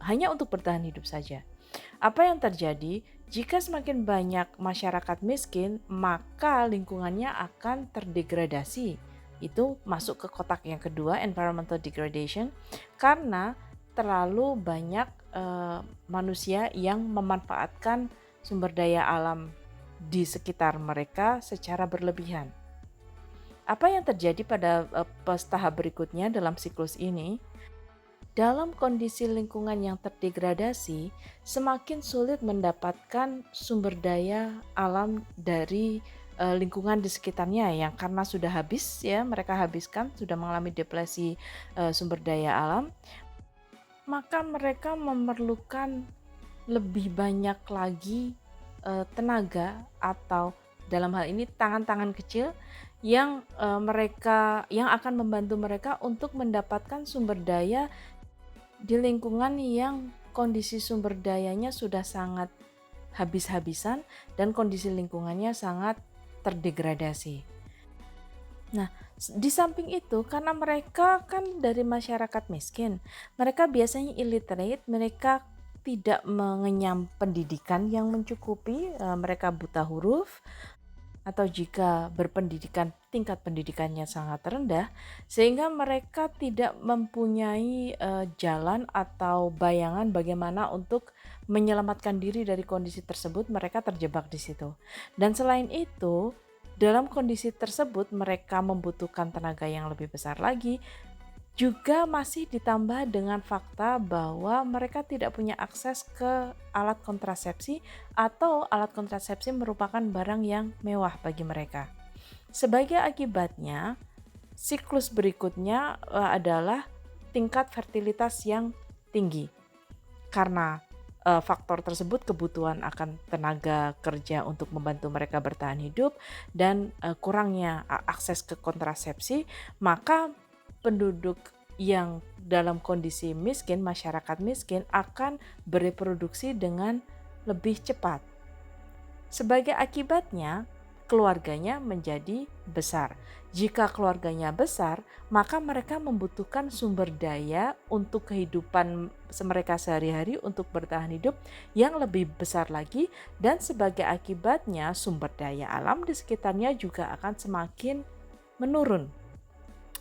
Hanya untuk bertahan hidup saja. Apa yang terjadi Jika semakin banyak masyarakat miskin, maka lingkungannya akan terdegradasi. Itu masuk ke kotak yang kedua, environmental degradation, karena terlalu banyak manusia yang memanfaatkan sumber daya alam di sekitar mereka secara berlebihan. Apa yang terjadi pada tahap berikutnya dalam siklus ini? Dalam kondisi lingkungan yang terdegradasi, semakin sulit mendapatkan sumber daya alam dari lingkungan di sekitarnya yang karena sudah habis ya, mereka habiskan, sudah mengalami depresi sumber daya alam, maka mereka memerlukan lebih banyak lagi tenaga atau dalam hal ini tangan-tangan kecil yang yang akan membantu mereka untuk mendapatkan sumber daya di lingkungan yang kondisi sumber dayanya sudah sangat habis-habisan dan kondisi lingkungannya sangat terdegradasi. Nah, di samping itu karena mereka kan dari masyarakat miskin, mereka biasanya illiterate, mereka tidak mengenyam pendidikan yang mencukupi, mereka buta huruf, atau jika berpendidikan tingkat pendidikannya sangat rendah sehingga mereka tidak mempunyai jalan atau bayangan bagaimana untuk menyelamatkan diri dari kondisi tersebut, mereka terjebak di situ. Dan selain itu, dalam kondisi tersebut mereka membutuhkan tenaga yang lebih besar lagi, juga masih ditambah dengan fakta bahwa mereka tidak punya akses ke alat kontrasepsi atau alat kontrasepsi merupakan barang yang mewah bagi mereka. Sebagai akibatnya, siklus berikutnya adalah tingkat fertilitas yang tinggi. Karena faktor tersebut kebutuhan akan tenaga kerja untuk membantu mereka bertahan hidup dan kurangnya akses ke kontrasepsi, maka penduduk yang dalam kondisi miskin, masyarakat miskin akan bereproduksi dengan lebih cepat. Sebagai akibatnya, keluarganya menjadi besar. Jika keluarganya besar, maka mereka membutuhkan sumber daya untuk kehidupan mereka sehari-hari untuk bertahan hidup yang lebih besar lagi, dan sebagai akibatnya sumber daya alam di sekitarnya juga akan semakin menurun,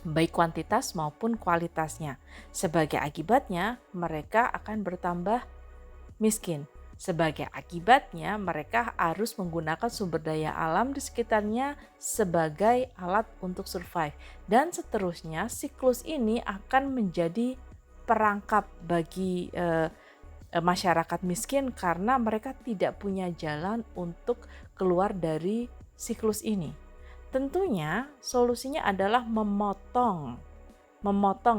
baik kuantitas maupun kualitasnya. Sebagai akibatnya, mereka akan bertambah miskin. Sebagai akibatnya, mereka harus menggunakan sumber daya alam di sekitarnya sebagai alat untuk survive. Dan seterusnya, siklus ini akan menjadi perangkap bagi masyarakat miskin karena mereka tidak punya jalan untuk keluar dari siklus ini. Tentunya solusinya adalah memotong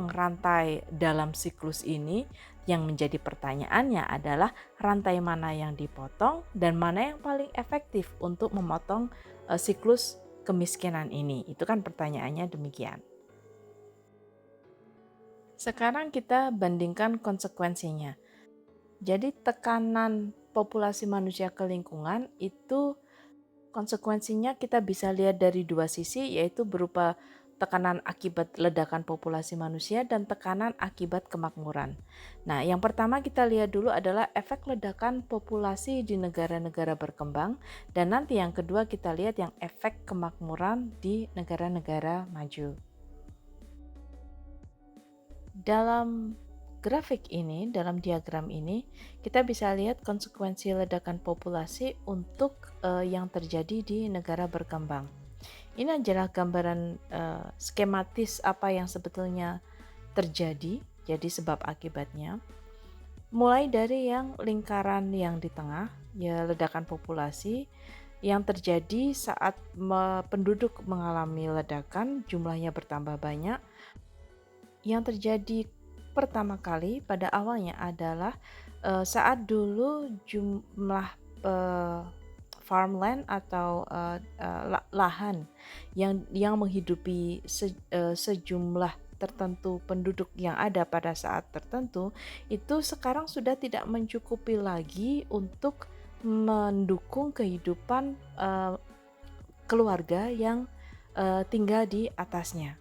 rantai dalam siklus ini. Yang menjadi pertanyaannya adalah rantai mana yang dipotong dan mana yang paling efektif untuk memotong siklus kemiskinan ini. Itu kan pertanyaannya demikian. Sekarang kita bandingkan konsekuensinya. Jadi tekanan populasi manusia ke lingkungan itu konsekuensinya kita bisa lihat dari dua sisi, yaitu berupa tekanan akibat ledakan populasi manusia dan tekanan akibat kemakmuran. Nah, yang pertama kita lihat dulu adalah efek ledakan populasi di negara-negara berkembang, dan nanti yang kedua kita lihat yang efek kemakmuran di negara-negara maju. Dalam grafik ini, dalam diagram ini, kita bisa lihat konsekuensi ledakan populasi untuk yang terjadi di negara berkembang. Ini adalah gambaran skematis apa yang sebetulnya terjadi, jadi sebab akibatnya. Mulai dari yang lingkaran yang di tengah, ya ledakan populasi yang terjadi saat penduduk mengalami ledakan, jumlahnya bertambah banyak. Yang terjadi pertama kali pada awalnya adalah saat dulu jumlah farmland atau lahan yang menghidupi sejumlah tertentu penduduk yang ada pada saat tertentu itu sekarang sudah tidak mencukupi lagi untuk mendukung kehidupan keluarga yang tinggal di atasnya.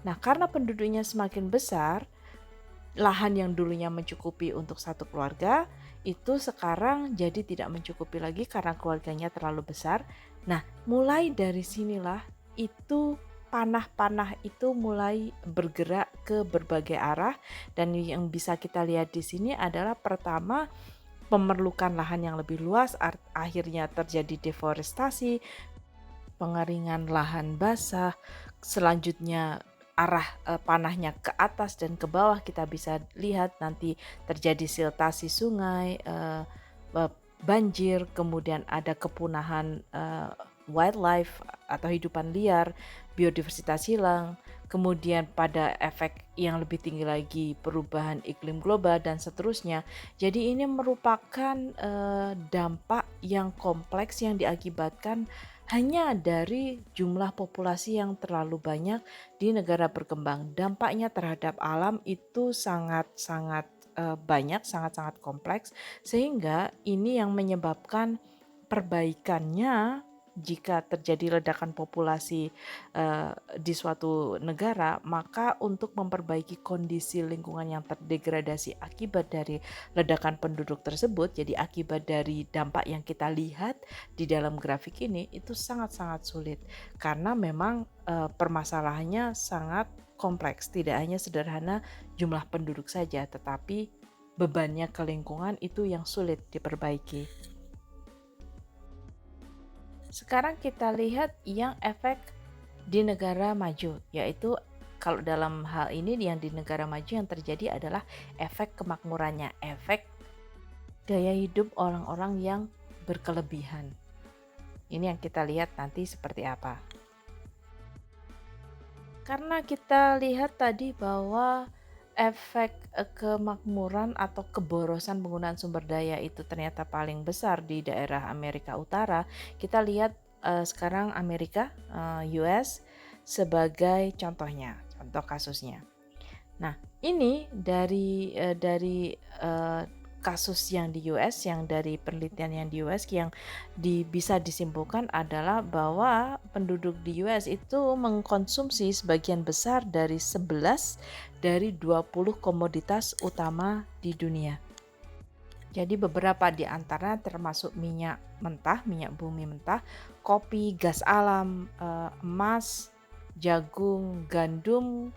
Nah, karena penduduknya semakin besar, lahan yang dulunya mencukupi untuk satu keluarga itu sekarang jadi tidak mencukupi lagi karena keluarganya terlalu besar. Nah, mulai dari sinilah itu panah-panah itu mulai bergerak ke berbagai arah, dan yang bisa kita lihat di sini adalah pertama memerlukan lahan yang lebih luas, akhirnya terjadi deforestasi, pengeringan lahan basah, selanjutnya arah panahnya ke atas dan ke bawah, kita bisa lihat nanti terjadi siltasi sungai, banjir, kemudian ada kepunahan wildlife atau hidupan liar, biodiversitas hilang, kemudian pada efek yang lebih tinggi lagi perubahan iklim global dan seterusnya. Jadi ini merupakan dampak yang kompleks yang diakibatkan hanya dari jumlah populasi yang terlalu banyak di negara berkembang. Dampaknya terhadap alam itu sangat-sangat banyak, sangat-sangat kompleks, sehingga ini yang menyebabkan perbaikannya jika terjadi ledakan populasi di suatu negara, maka untuk memperbaiki kondisi lingkungan yang terdegradasi akibat dari ledakan penduduk tersebut, jadi akibat dari dampak yang kita lihat di dalam grafik ini, itu sangat-sangat sulit karena memang permasalahannya sangat kompleks, tidak hanya sederhana jumlah penduduk saja, tetapi bebannya ke lingkungan itu yang sulit diperbaiki. Sekarang kita lihat yang efek di negara maju, yaitu kalau dalam hal ini yang di negara maju yang terjadi adalah efek kemakmurannya, efek gaya hidup orang-orang yang berkelebihan. Ini yang kita lihat nanti seperti apa. Karena kita lihat tadi bahwa efek kemakmuran atau keborosan penggunaan sumber daya itu ternyata paling besar di daerah Amerika Utara. Kita lihat sekarang Amerika, US sebagai contohnya, contoh kasusnya. Nah, ini dari kasus yang di US, yang dari penelitian yang di US yang bisa disimpulkan adalah bahwa penduduk di US itu mengkonsumsi sebagian besar dari 11 dari 20 komoditas utama di dunia. Jadi beberapa di antara termasuk minyak mentah, minyak bumi mentah, kopi, gas alam, emas, jagung, gandum,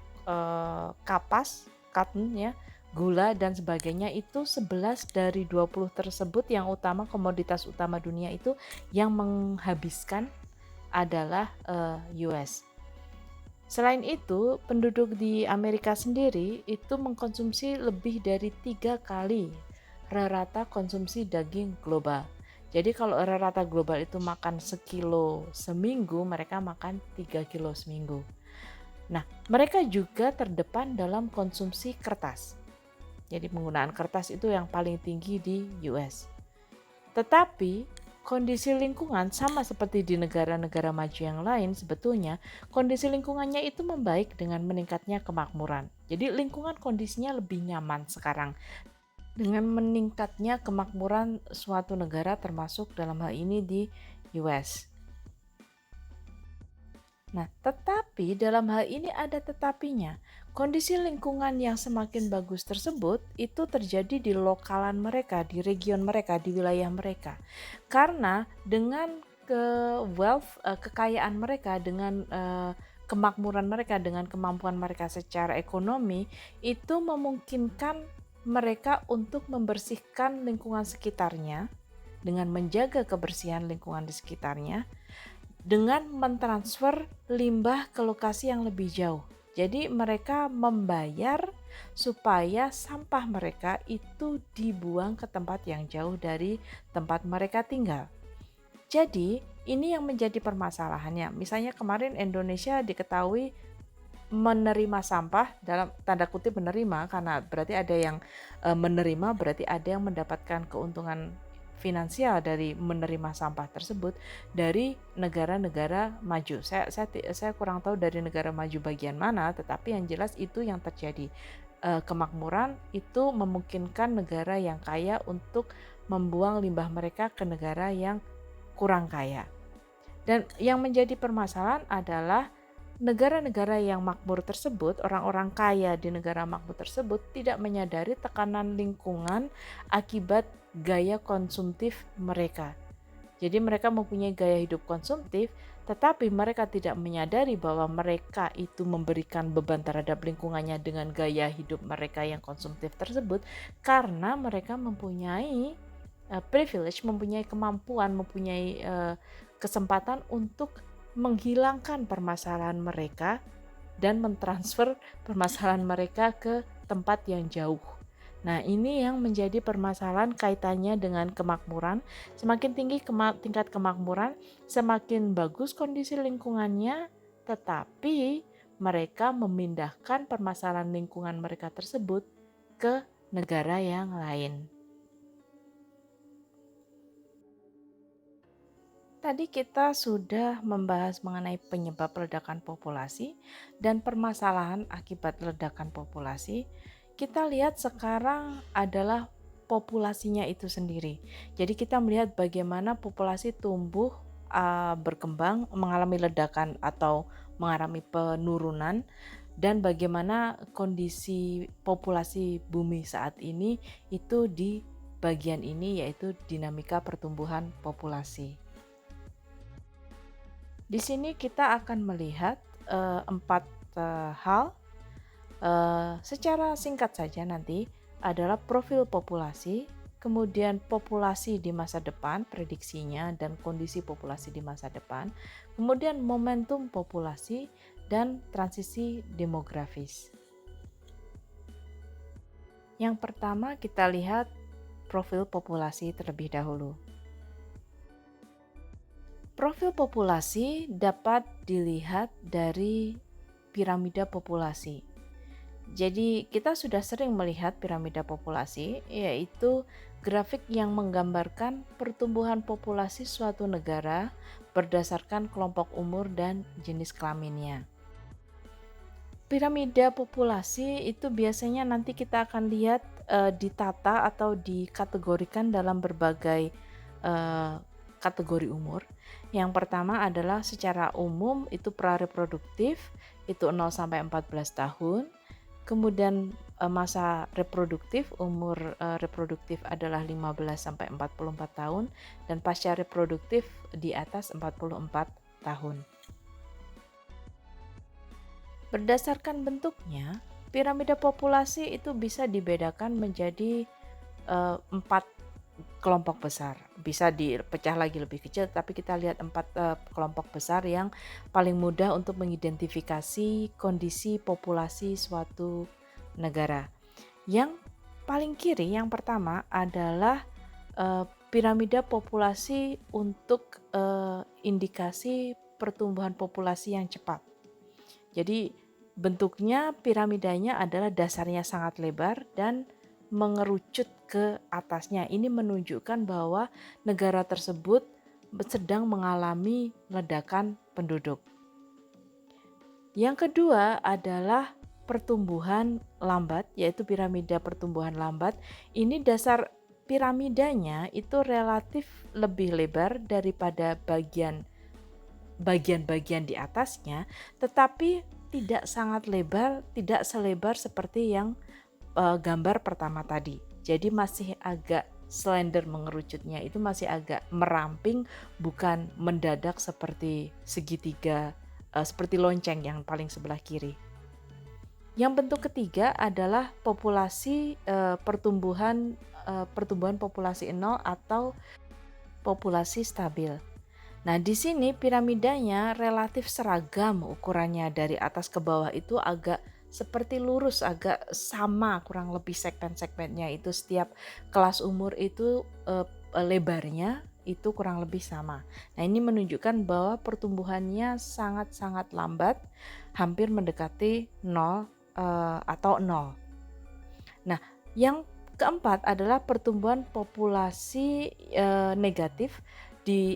kapas, cotton ya, gula dan sebagainya, itu 11 dari 20 tersebut yang utama, komoditas utama dunia itu yang menghabiskan adalah US. Selain itu, penduduk di Amerika sendiri itu mengkonsumsi lebih dari 3 kali rata konsumsi daging global. Jadi kalau rata global itu makan sekilo seminggu, mereka makan 3 kilo seminggu. Nah, mereka juga terdepan dalam konsumsi kertas. Jadi penggunaan kertas itu yang paling tinggi di US. Tetapi kondisi lingkungan sama seperti di negara-negara maju yang lain, sebetulnya kondisi lingkungannya itu membaik dengan meningkatnya kemakmuran. Jadi lingkungan kondisinya lebih nyaman sekarang dengan meningkatnya kemakmuran suatu negara, termasuk dalam hal ini di US. Nah, tetapi dalam hal ini ada tetapinya. Kondisi lingkungan yang semakin bagus tersebut itu terjadi di lokalan mereka, di region mereka, di wilayah mereka. Karena dengan kekayaan mereka, dengan kemakmuran mereka, dengan kemampuan mereka secara ekonomi, itu memungkinkan mereka untuk membersihkan lingkungan sekitarnya dengan menjaga kebersihan lingkungan di sekitarnya, dengan mentransfer limbah ke lokasi yang lebih jauh. Jadi mereka membayar supaya sampah mereka itu dibuang ke tempat yang jauh dari tempat mereka tinggal. Jadi ini yang menjadi permasalahannya. Misalnya kemarin Indonesia diketahui menerima sampah, dalam tanda kutip menerima, karena berarti ada yang menerima, berarti ada yang mendapatkan keuntungan finansial dari menerima sampah tersebut dari negara-negara maju. Saya kurang tahu dari negara maju bagian mana, tetapi yang jelas itu yang terjadi. Kemakmuran itu memungkinkan negara yang kaya untuk membuang limbah mereka ke negara yang kurang kaya. Dan yang menjadi permasalahan adalah negara-negara yang makmur tersebut, orang-orang kaya di negara makmur tersebut tidak menyadari tekanan lingkungan akibat gaya konsumtif mereka. Jadi mereka mempunyai gaya hidup konsumtif, tetapi mereka tidak menyadari bahwa mereka itu memberikan beban terhadap lingkungannya dengan gaya hidup mereka yang konsumtif tersebut, karena mereka mempunyai privilege, mempunyai kemampuan, mempunyai kesempatan untuk menghilangkan permasalahan mereka dan mentransfer permasalahan mereka ke tempat yang jauh. Nah, ini yang menjadi permasalahan kaitannya dengan kemakmuran. Semakin tinggi tingkat kemakmuran, semakin bagus kondisi lingkungannya, tetapi mereka memindahkan permasalahan lingkungan mereka tersebut ke negara yang lain. Tadi kita sudah membahas mengenai penyebab ledakan populasi dan permasalahan akibat ledakan populasi. Kita lihat sekarang adalah populasinya itu sendiri. Jadi kita melihat bagaimana populasi tumbuh, berkembang, mengalami ledakan atau mengalami penurunan, dan bagaimana kondisi populasi bumi saat ini itu di bagian ini, yaitu dinamika pertumbuhan populasi. Di sini kita akan melihat 4 hal. Secara singkat saja nanti adalah profil populasi, kemudian populasi di masa depan, prediksinya dan kondisi populasi di masa depan, kemudian momentum populasi dan transisi demografis. Yang pertama kita lihat profil populasi terlebih dahulu. Profil populasi dapat dilihat dari piramida populasi. Jadi kita sudah sering melihat piramida populasi, yaitu grafik yang menggambarkan pertumbuhan populasi suatu negara berdasarkan kelompok umur dan jenis kelaminnya. Piramida populasi itu biasanya nanti kita akan lihat ditata atau dikategorikan dalam berbagai kategori umur. Yang pertama adalah secara umum itu pra-reproduktif, itu 0 sampai 14 tahun. Kemudian masa reproduktif, umur reproduktif adalah 15 sampai 44 tahun, dan pasca reproduktif di atas 44 tahun. Berdasarkan bentuknya, piramida populasi itu bisa dibedakan menjadi 4 kelompok besar. Bisa dipecah lagi lebih kecil, tapi kita lihat 4 kelompok besar yang paling mudah untuk mengidentifikasi kondisi populasi suatu negara. Yang paling kiri, yang pertama adalah piramida populasi untuk indikasi pertumbuhan populasi yang cepat. Jadi bentuknya piramidanya adalah dasarnya sangat lebar dan mengerucut ke atasnya. Ini menunjukkan bahwa negara tersebut sedang mengalami ledakan penduduk. Yang kedua adalah pertumbuhan lambat, yaitu piramida pertumbuhan lambat. Ini dasar piramidanya itu relatif lebih lebar daripada bagian-bagian di atasnya, tetapi tidak sangat lebar, tidak selebar seperti yang gambar pertama tadi. Jadi masih agak slender mengerucutnya, itu masih agak meramping, bukan mendadak seperti segitiga, seperti lonceng yang paling sebelah kiri. Yang bentuk ketiga adalah populasi pertumbuhan populasi 0 atau populasi stabil. Nah, di sini piramidanya relatif seragam ukurannya, dari atas ke bawah itu agak seperti lurus, agak sama kurang lebih segmen-segmennya itu, setiap kelas umur itu lebarnya itu kurang lebih sama. Nah, ini menunjukkan bahwa pertumbuhannya sangat-sangat lambat, hampir mendekati 0 atau 0. Nah, yang keempat adalah pertumbuhan populasi negatif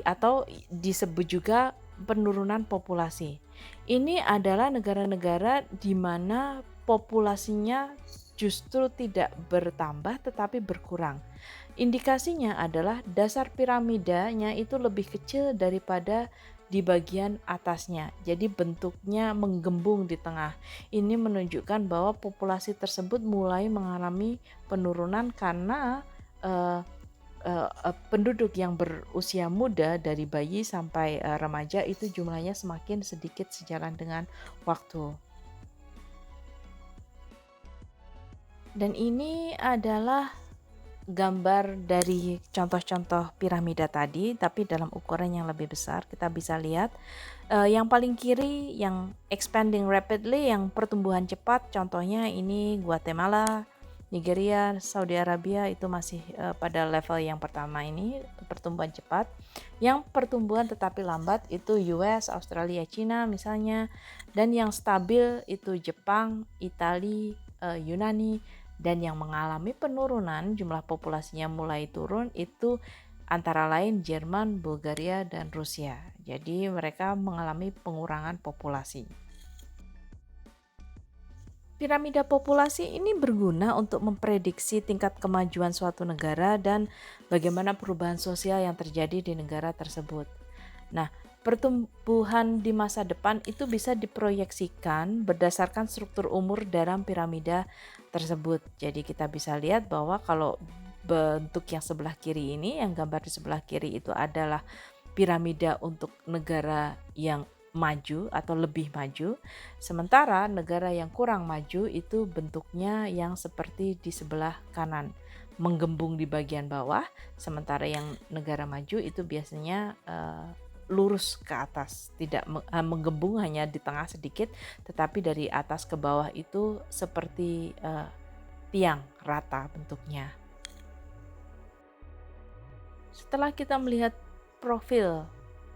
atau disebut juga penurunan populasi. Ini adalah negara-negara di mana populasinya justru tidak bertambah tetapi berkurang. Indikasinya adalah dasar piramidanya itu lebih kecil daripada di bagian atasnya. Jadi bentuknya menggembung di tengah. Ini menunjukkan bahwa populasi tersebut mulai mengalami penurunan karena penduduk yang berusia muda dari bayi sampai remaja itu jumlahnya semakin sedikit sejalan dengan waktu. Dan ini adalah gambar dari contoh-contoh piramida tadi, tapi dalam ukuran yang lebih besar. Kita bisa lihat yang paling kiri yang expanding rapidly, yang pertumbuhan cepat, contohnya ini Guatemala, Nigeria, Saudi Arabia, itu masih pada level yang pertama ini pertumbuhan cepat. Yang pertumbuhan tetapi lambat itu US, Australia, China misalnya, dan yang stabil itu Jepang, Italia, Yunani, dan yang mengalami penurunan jumlah populasinya mulai turun itu antara lain Jerman, Bulgaria, dan Rusia. Jadi mereka mengalami pengurangan populasi. Piramida populasi ini berguna untuk memprediksi tingkat kemajuan suatu negara dan bagaimana perubahan sosial yang terjadi di negara tersebut. Nah, pertumbuhan di masa depan itu bisa diproyeksikan berdasarkan struktur umur dalam piramida tersebut. Jadi kita bisa lihat bahwa kalau bentuk yang sebelah kiri ini, yang gambar di sebelah kiri itu adalah piramida untuk negara yang maju atau lebih maju, sementara negara yang kurang maju itu bentuknya yang seperti di sebelah kanan, menggembung di bagian bawah, sementara yang negara maju itu biasanya lurus ke atas, tidak menggembung hanya di tengah sedikit, tetapi dari atas ke bawah itu seperti tiang rata bentuknya. Setelah kita melihat profil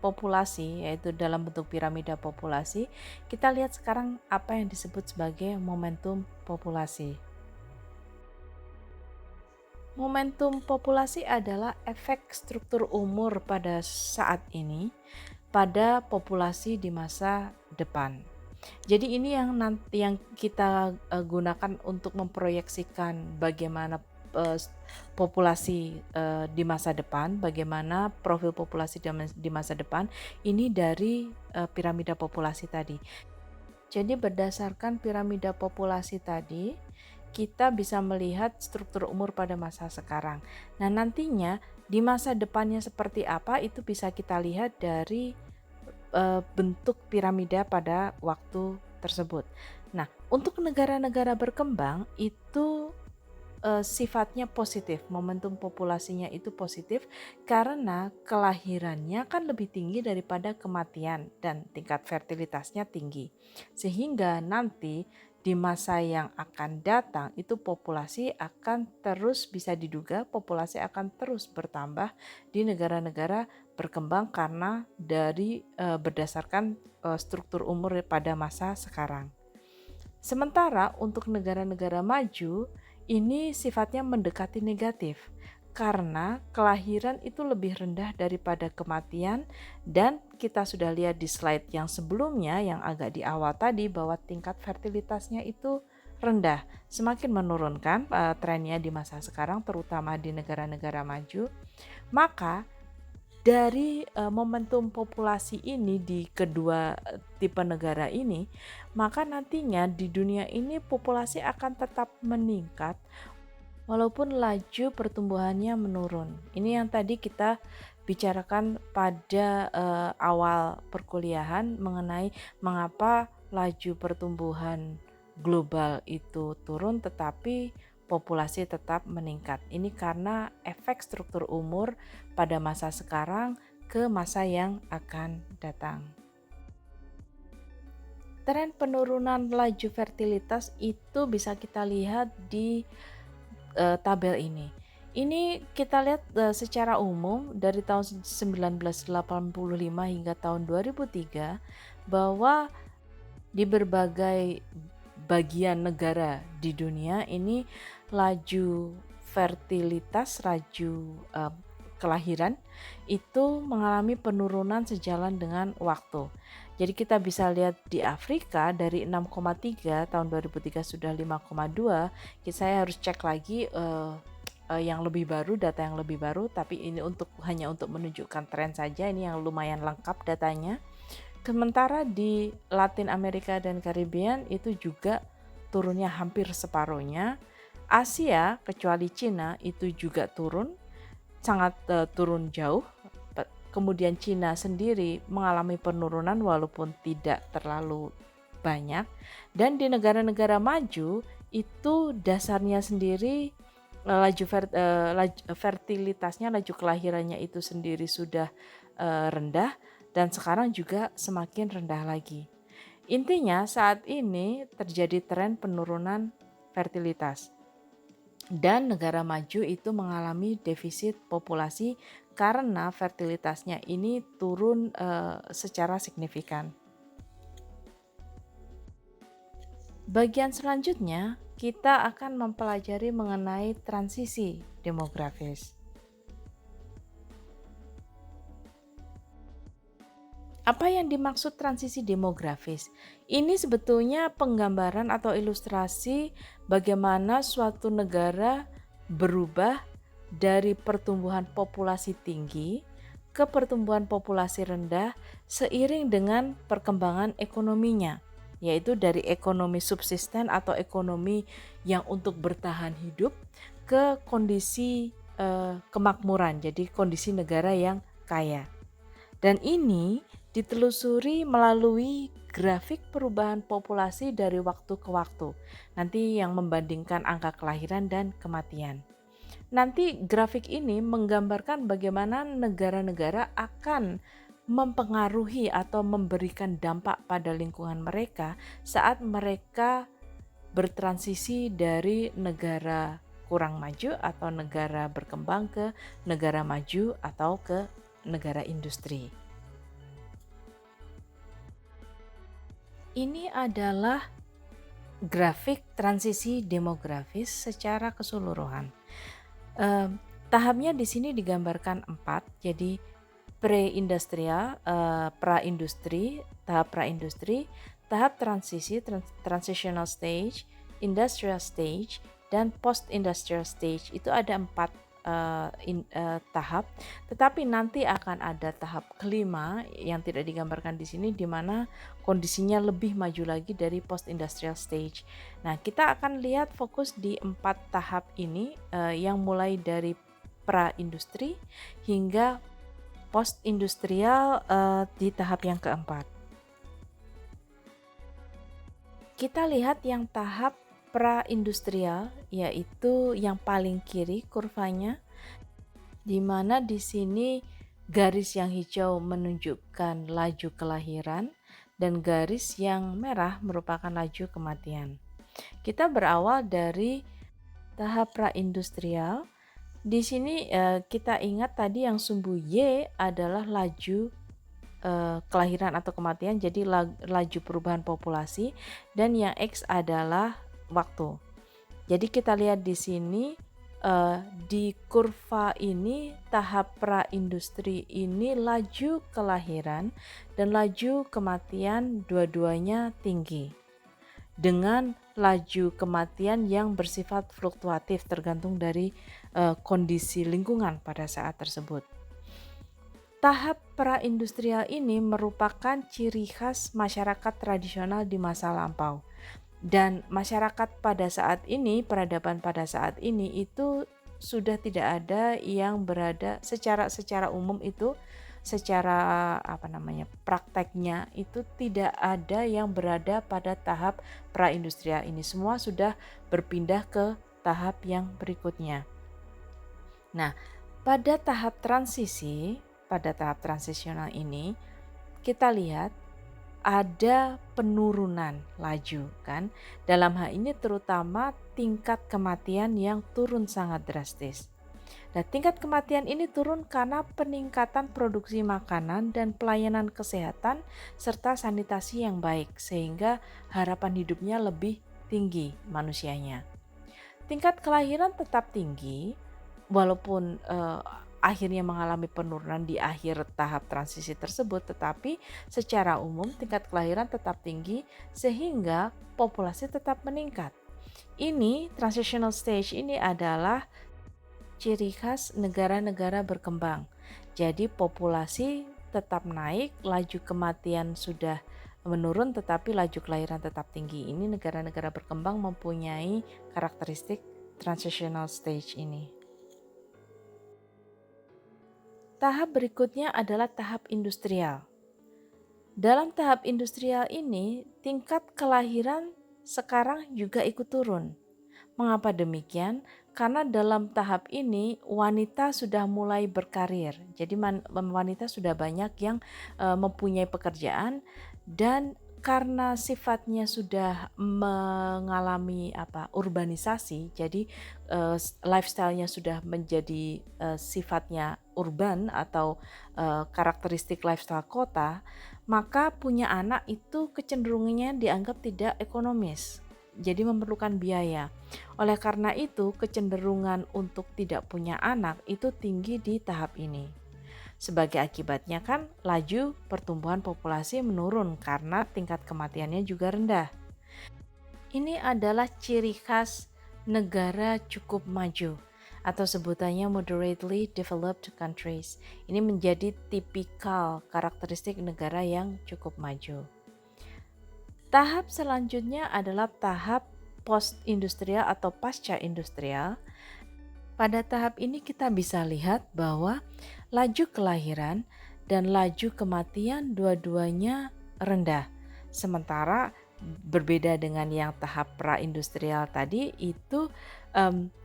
populasi, yaitu dalam bentuk piramida populasi, kita lihat sekarang apa yang disebut sebagai momentum populasi. Momentum populasi adalah efek struktur umur pada saat ini pada populasi di masa depan. Jadi ini yang nanti yang kita gunakan untuk memproyeksikan bagaimana populasi di masa depan, bagaimana profil populasi di masa depan ini dari piramida populasi tadi. Jadi berdasarkan piramida populasi tadi, kita bisa melihat struktur umur pada masa sekarang. Nah, nantinya di masa depannya seperti apa itu bisa kita lihat dari bentuk piramida pada waktu tersebut. Nah, untuk negara-negara berkembang itu sifatnya positif, momentum populasinya itu positif karena kelahirannya kan lebih tinggi daripada kematian dan tingkat fertilitasnya tinggi. Sehingga nanti di masa yang akan datang itu populasi akan terus bisa diduga populasi akan terus bertambah di negara-negara berkembang karena dari berdasarkan struktur umur pada masa sekarang. Sementara untuk negara-negara maju ini sifatnya mendekati negatif karena kelahiran itu lebih rendah daripada kematian dan kita sudah lihat di slide yang sebelumnya yang agak di awal tadi bahwa tingkat fertilitasnya itu rendah, semakin menurunkan trennya di masa sekarang terutama di negara-negara maju. Maka dari momentum populasi ini di kedua tipe negara ini, maka nantinya di dunia ini populasi akan tetap meningkat walaupun laju pertumbuhannya menurun. Ini yang tadi kita bicarakan pada awal perkuliahan mengenai mengapa laju pertumbuhan global itu turun tetapi populasi tetap meningkat. Ini karena efek struktur umur pada masa sekarang ke masa yang akan datang. Tren penurunan laju fertilitas itu bisa kita lihat di tabel ini. Ini kita lihat secara umum dari tahun 1985 hingga tahun 2003 bahwa di berbagai bagian negara di dunia ini laju fertilitas, laju kelahiran itu mengalami penurunan sejalan dengan waktu. Jadi kita bisa lihat di Afrika dari 6,3 tahun 2003 sudah 5,2. Saya harus cek lagi yang lebih baru, data yang lebih baru, tapi ini hanya untuk menunjukkan tren saja, ini yang lumayan lengkap datanya. Sementara di Latin Amerika dan Caribbean itu juga turunnya hampir separuhnya. Asia kecuali Cina itu juga turun, sangat turun jauh. Kemudian Cina sendiri mengalami penurunan walaupun tidak terlalu banyak. Dan di negara-negara maju itu dasarnya sendiri fertilitasnya, laju kelahirannya itu sendiri sudah rendah dan sekarang juga semakin rendah lagi. Intinya saat ini terjadi tren penurunan fertilitas. Dan negara maju itu mengalami defisit populasi karena fertilitasnya ini turun secara signifikan. Bagian selanjutnya, kita akan mempelajari mengenai transisi demografis. Apa yang dimaksud transisi demografis? Ini sebetulnya penggambaran atau ilustrasi bagaimana suatu negara berubah dari pertumbuhan populasi tinggi ke pertumbuhan populasi rendah seiring dengan perkembangan ekonominya, yaitu dari ekonomi subsisten atau ekonomi yang untuk bertahan hidup ke kondisi kemakmuran, jadi kondisi negara yang kaya. Dan ini ditelusuri melalui grafik perubahan populasi dari waktu ke waktu. Nanti yang membandingkan angka kelahiran dan kematian. Nanti grafik ini menggambarkan bagaimana negara-negara akan mempengaruhi atau memberikan dampak pada lingkungan mereka saat mereka bertransisi dari negara kurang maju atau negara berkembang ke negara maju atau ke negara industri. Ini adalah grafik transisi demografis secara keseluruhan. Tahapnya di sini digambarkan 4, jadi pre-industrial, pra-industri, tahap pra-industri, tahap transisi, transitional stage, industrial stage, dan post-industrial stage. Itu ada 4 tahap, tetapi nanti akan ada tahap kelima yang tidak digambarkan di sini, di mana kondisinya lebih maju lagi dari post industrial stage. Nah, kita akan lihat fokus di 4 tahap ini yang mulai dari pra industri hingga post industrial di tahap yang keempat. Kita lihat yang tahap pra-industrial, yaitu yang paling kiri kurvanya, di mana di sini garis yang hijau menunjukkan laju kelahiran dan garis yang merah merupakan laju kematian. Kita berawal dari tahap pra-industrial. Di sini kita ingat tadi yang sumbu Y adalah laju kelahiran atau kematian, jadi laju perubahan populasi, dan yang X adalah waktu. Jadi kita lihat di sini di kurva ini tahap pra-industri ini laju kelahiran dan laju kematian dua-duanya tinggi, dengan laju kematian yang bersifat fluktuatif tergantung dari kondisi lingkungan pada saat tersebut. Tahap pra-industrial ini merupakan ciri khas masyarakat tradisional di masa lampau. Dan masyarakat pada saat ini, peradaban pada saat ini itu sudah tidak ada yang berada secara umum itu, secara prakteknya itu tidak ada yang berada pada tahap pra-industrial ini. Semua sudah berpindah ke tahap yang berikutnya. Nah, pada tahap transisi, pada tahap transisional ini kita lihat ada penurunan laju kan. Dalam hal ini terutama tingkat kematian yang turun sangat drastis. Nah, tingkat kematian ini turun karena peningkatan produksi makanan dan pelayanan kesehatan serta sanitasi yang baik, sehingga harapan hidupnya lebih tinggi manusianya. Tingkat kelahiran tetap tinggi walaupun akhirnya mengalami penurunan di akhir tahap transisi tersebut, tetapi secara umum tingkat kelahiran tetap tinggi sehingga populasi tetap meningkat. Ini transitional stage ini adalah ciri khas negara-negara berkembang. Jadi populasi tetap naik, laju kematian sudah menurun tetapi laju kelahiran tetap tinggi. Ini negara-negara berkembang mempunyai karakteristik transitional stage ini. Tahap berikutnya adalah tahap industrial. Dalam tahap industrial ini, tingkat kelahiran sekarang juga ikut turun. Mengapa demikian? Karena dalam tahap ini wanita sudah mulai berkarir. Jadi wanita sudah banyak yang mempunyai pekerjaan, dan karena sifatnya sudah mengalami urbanisasi, jadi lifestyle-nya sudah menjadi sifatnya urban atau karakteristik lifestyle kota, maka punya anak itu kecenderungannya dianggap tidak ekonomis. Jadi memerlukan biaya. Oleh karena itu, kecenderungan untuk tidak punya anak itu tinggi di tahap ini. Sebagai akibatnya kan laju pertumbuhan populasi menurun karena tingkat kematiannya juga rendah. Ini adalah ciri khas negara cukup maju atau sebutannya moderately developed countries. Ini menjadi tipikal karakteristik negara yang cukup maju. Tahap selanjutnya adalah tahap post-industrial atau pasca industrial. Pada tahap ini kita bisa lihat bahwa laju kelahiran dan laju kematian dua-duanya rendah. Sementara berbeda dengan yang tahap pra-industrial tadi, itu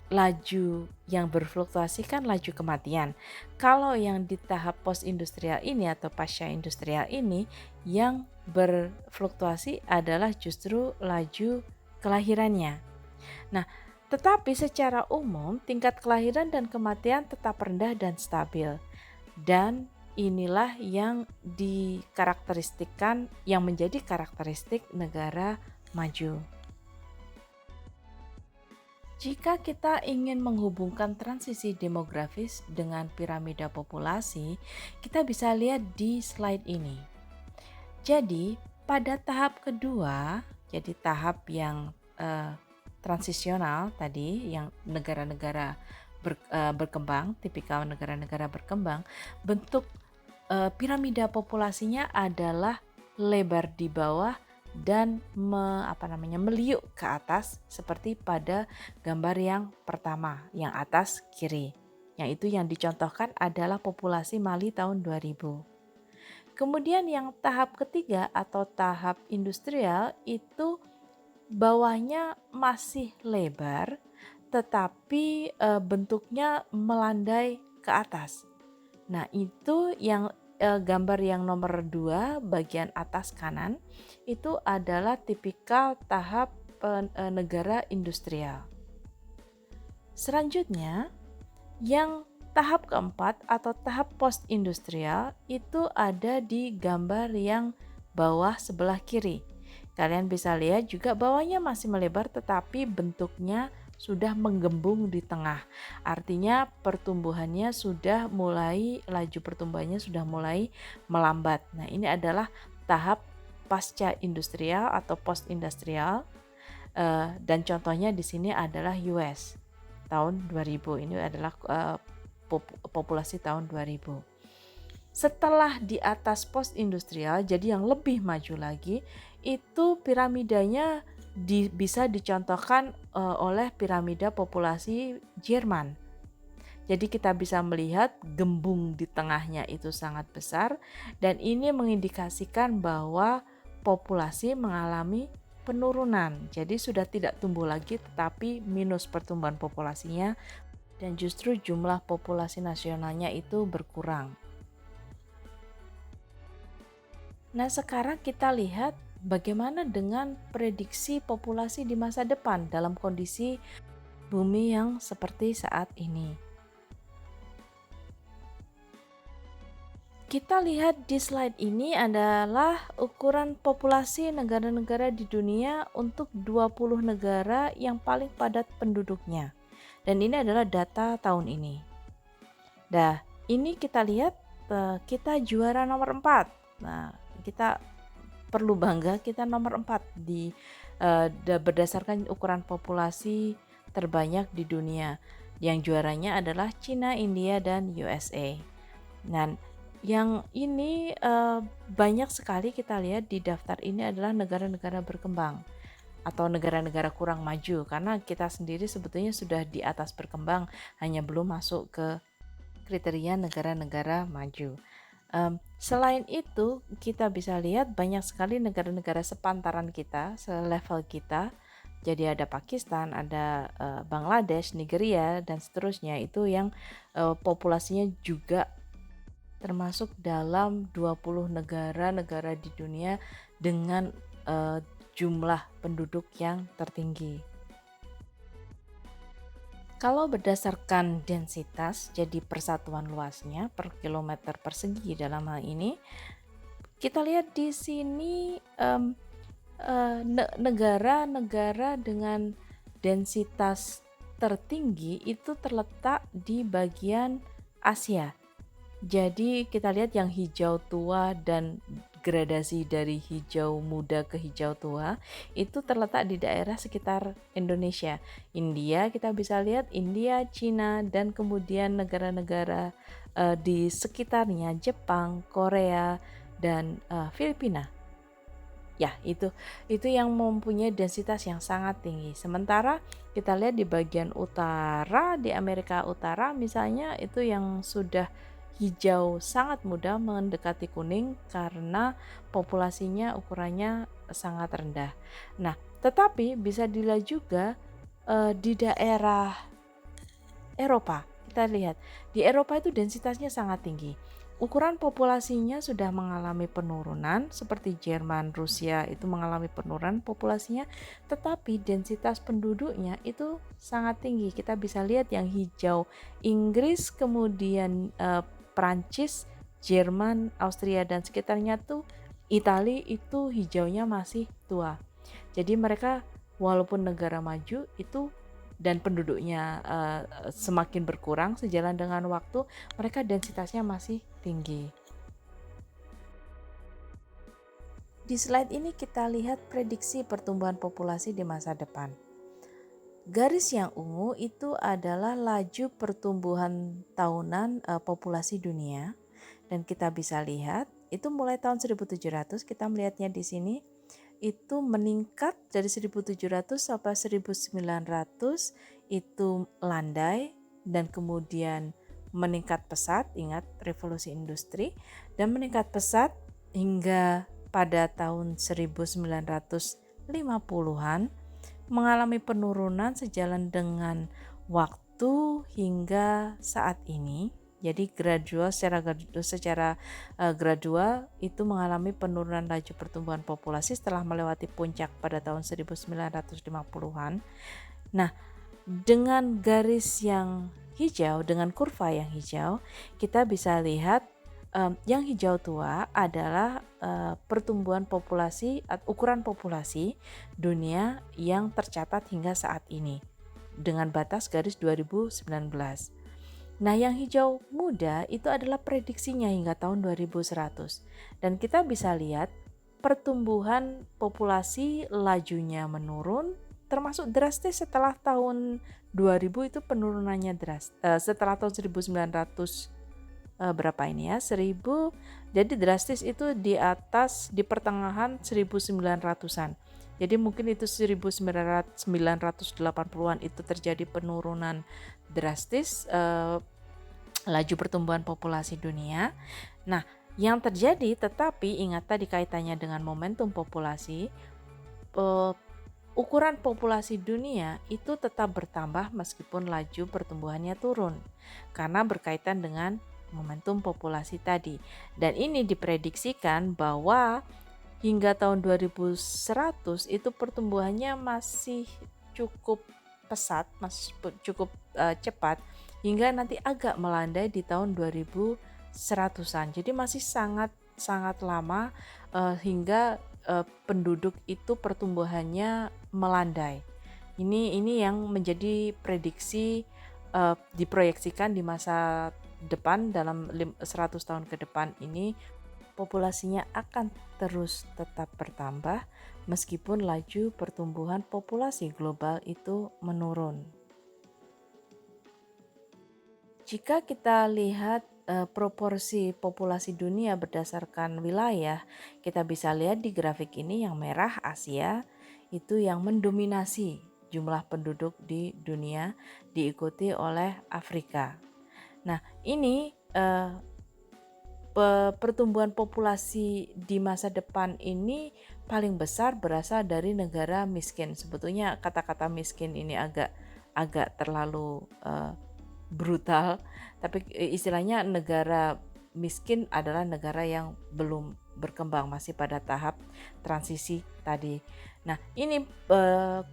laju yang berfluktuasi kan laju kematian. Kalau yang di tahap post-industrial ini atau pasca industrial ini, yang berfluktuasi adalah justru laju kelahirannya. Nah, tetapi secara umum tingkat kelahiran dan kematian tetap rendah dan stabil. Dan inilah yang dikarakteristikkan, yang menjadi karakteristik negara maju. Jika kita ingin menghubungkan transisi demografis dengan piramida populasi, kita bisa lihat di slide ini. Jadi, pada tahap kedua, jadi tahap yang transisional tadi, yang negara-negara berkembang, tipikal negara-negara berkembang, bentuk piramida populasinya adalah lebar di bawah dan meliuk ke atas seperti pada gambar yang pertama, yang atas kiri. Yang itu yang dicontohkan adalah populasi Mali tahun 2000. Kemudian yang tahap ketiga atau tahap industrial itu bawahnya masih lebar tetapi bentuknya melandai ke atas. Nah, itu yang gambar yang nomor 2 bagian atas kanan itu adalah tipikal tahap negara industrial. Selanjutnya, yang tahap keempat atau tahap post-industrial itu ada di gambar yang bawah sebelah kiri. Kalian bisa lihat juga bawahnya masih melebar tetapi bentuknya sudah menggembung di tengah. Artinya pertumbuhannya sudah mulai, laju pertumbuhannya sudah mulai melambat. Nah, ini adalah tahap pasca industrial atau post industrial, dan contohnya di sini adalah US tahun 2000. Ini adalah populasi tahun 2000. Setelah di atas post industrial, jadi yang lebih maju lagi, itu piramidanya bisa dicontohkan oleh piramida populasi Jerman. Jadi kita bisa melihat gembung di tengahnya itu sangat besar, dan ini mengindikasikan bahwa populasi mengalami penurunan. Jadi sudah tidak tumbuh lagi tetapi minus pertumbuhan populasinya, dan justru jumlah populasi nasionalnya itu berkurang. Nah, sekarang kita lihat bagaimana dengan prediksi populasi di masa depan dalam kondisi bumi yang seperti saat ini. Kita lihat di slide ini adalah ukuran populasi negara-negara di dunia untuk 20 negara yang paling padat penduduknya. Dan ini adalah data tahun ini. Nah, ini kita lihat kita juara nomor 4. Nah, kita perlu bangga, kita nomor 4 berdasarkan ukuran populasi terbanyak di dunia. Yang juaranya adalah Cina, India, dan USA. Dan yang ini banyak sekali kita lihat di daftar ini adalah negara-negara berkembang atau negara-negara kurang maju, karena kita sendiri sebetulnya sudah di atas berkembang, hanya belum masuk ke kriteria negara-negara maju. Selain itu, kita bisa lihat banyak sekali negara-negara sepantaran kita, selevel kita. Jadi ada Pakistan, ada Bangladesh, Nigeria, dan seterusnya. Itu yang populasinya juga termasuk dalam 20 negara-negara di dunia dengan jumlah penduduk yang tertinggi. Kalau berdasarkan densitas, jadi persatuan luasnya per kilometer persegi dalam hal ini, kita lihat di sini negara-negara dengan densitas tertinggi itu terletak di bagian Asia. Jadi kita lihat yang hijau tua dan gradasi dari hijau muda ke hijau tua itu terletak di daerah sekitar Indonesia. India, kita bisa lihat India, Cina, dan kemudian negara-negara di sekitarnya Jepang, Korea, dan Filipina. Ya, itu yang mempunyai densitas yang sangat tinggi. Sementara kita lihat di bagian utara, di Amerika Utara misalnya, itu yang sudah hijau sangat muda mendekati kuning karena populasinya ukurannya sangat rendah. Nah, tetapi bisa dilihat juga di daerah Eropa. Kita lihat di Eropa itu densitasnya sangat tinggi. Ukuran populasinya sudah mengalami penurunan, seperti Jerman, Rusia itu mengalami penurunan populasinya, tetapi densitas penduduknya itu sangat tinggi. Kita bisa lihat yang hijau Inggris, kemudian Prancis, Jerman, Austria, dan sekitarnya tuh Italia itu hijaunya masih tua. Jadi mereka walaupun negara maju itu dan penduduknya semakin berkurang sejalan dengan waktu, mereka densitasnya masih tinggi. Di slide ini kita lihat prediksi pertumbuhan populasi di masa depan. Garis yang ungu itu adalah laju pertumbuhan tahunan populasi dunia, dan kita bisa lihat itu mulai tahun 1700 kita melihatnya di sini itu meningkat dari 1700 sampai 1900 itu landai dan kemudian meningkat pesat, ingat revolusi industri, dan meningkat pesat hingga pada tahun 1950-an mengalami penurunan sejalan dengan waktu hingga saat ini. Jadi secara gradual itu mengalami penurunan laju pertumbuhan populasi setelah melewati puncak pada tahun 1950-an. Nah, dengan garis yang hijau, dengan kurva yang hijau, kita bisa lihat yang hijau tua adalah pertumbuhan populasi, ukuran populasi dunia yang tercatat hingga saat ini dengan batas garis 2019. Nah, yang hijau muda itu adalah prediksinya hingga tahun 2100. Dan kita bisa lihat pertumbuhan populasi lajunya menurun, termasuk drastis setelah tahun 2000 itu penurunannya setelah tahun 1900 berapa ini ya? 1000. Jadi drastis itu di pertengahan 1900-an. Jadi mungkin itu 1980-an itu terjadi penurunan drastis laju pertumbuhan populasi dunia. Nah, yang terjadi tetapi ingat tadi kaitannya dengan momentum populasi, ukuran populasi dunia itu tetap bertambah meskipun laju pertumbuhannya turun karena berkaitan dengan momentum populasi tadi. Dan ini diprediksikan bahwa hingga tahun 2100 itu pertumbuhannya masih cukup pesat, masih cukup cepat hingga nanti agak melandai di tahun 2100-an. Jadi masih sangat lama hingga penduduk itu pertumbuhannya melandai. Ini yang menjadi prediksi diproyeksikan di masa depan dalam 100 tahun ke depan ini populasinya akan terus tetap bertambah meskipun laju pertumbuhan populasi global itu menurun. Jika kita lihat proporsi populasi dunia berdasarkan wilayah, kita bisa lihat di grafik ini yang merah Asia itu yang mendominasi jumlah penduduk di dunia, diikuti oleh Afrika. Nah, ini pertumbuhan populasi di masa depan ini paling besar berasal dari negara miskin. Sebetulnya kata-kata miskin ini agak terlalu brutal, tapi istilahnya negara miskin adalah negara yang belum berkembang, masih pada tahap transisi tadi. Nah, ini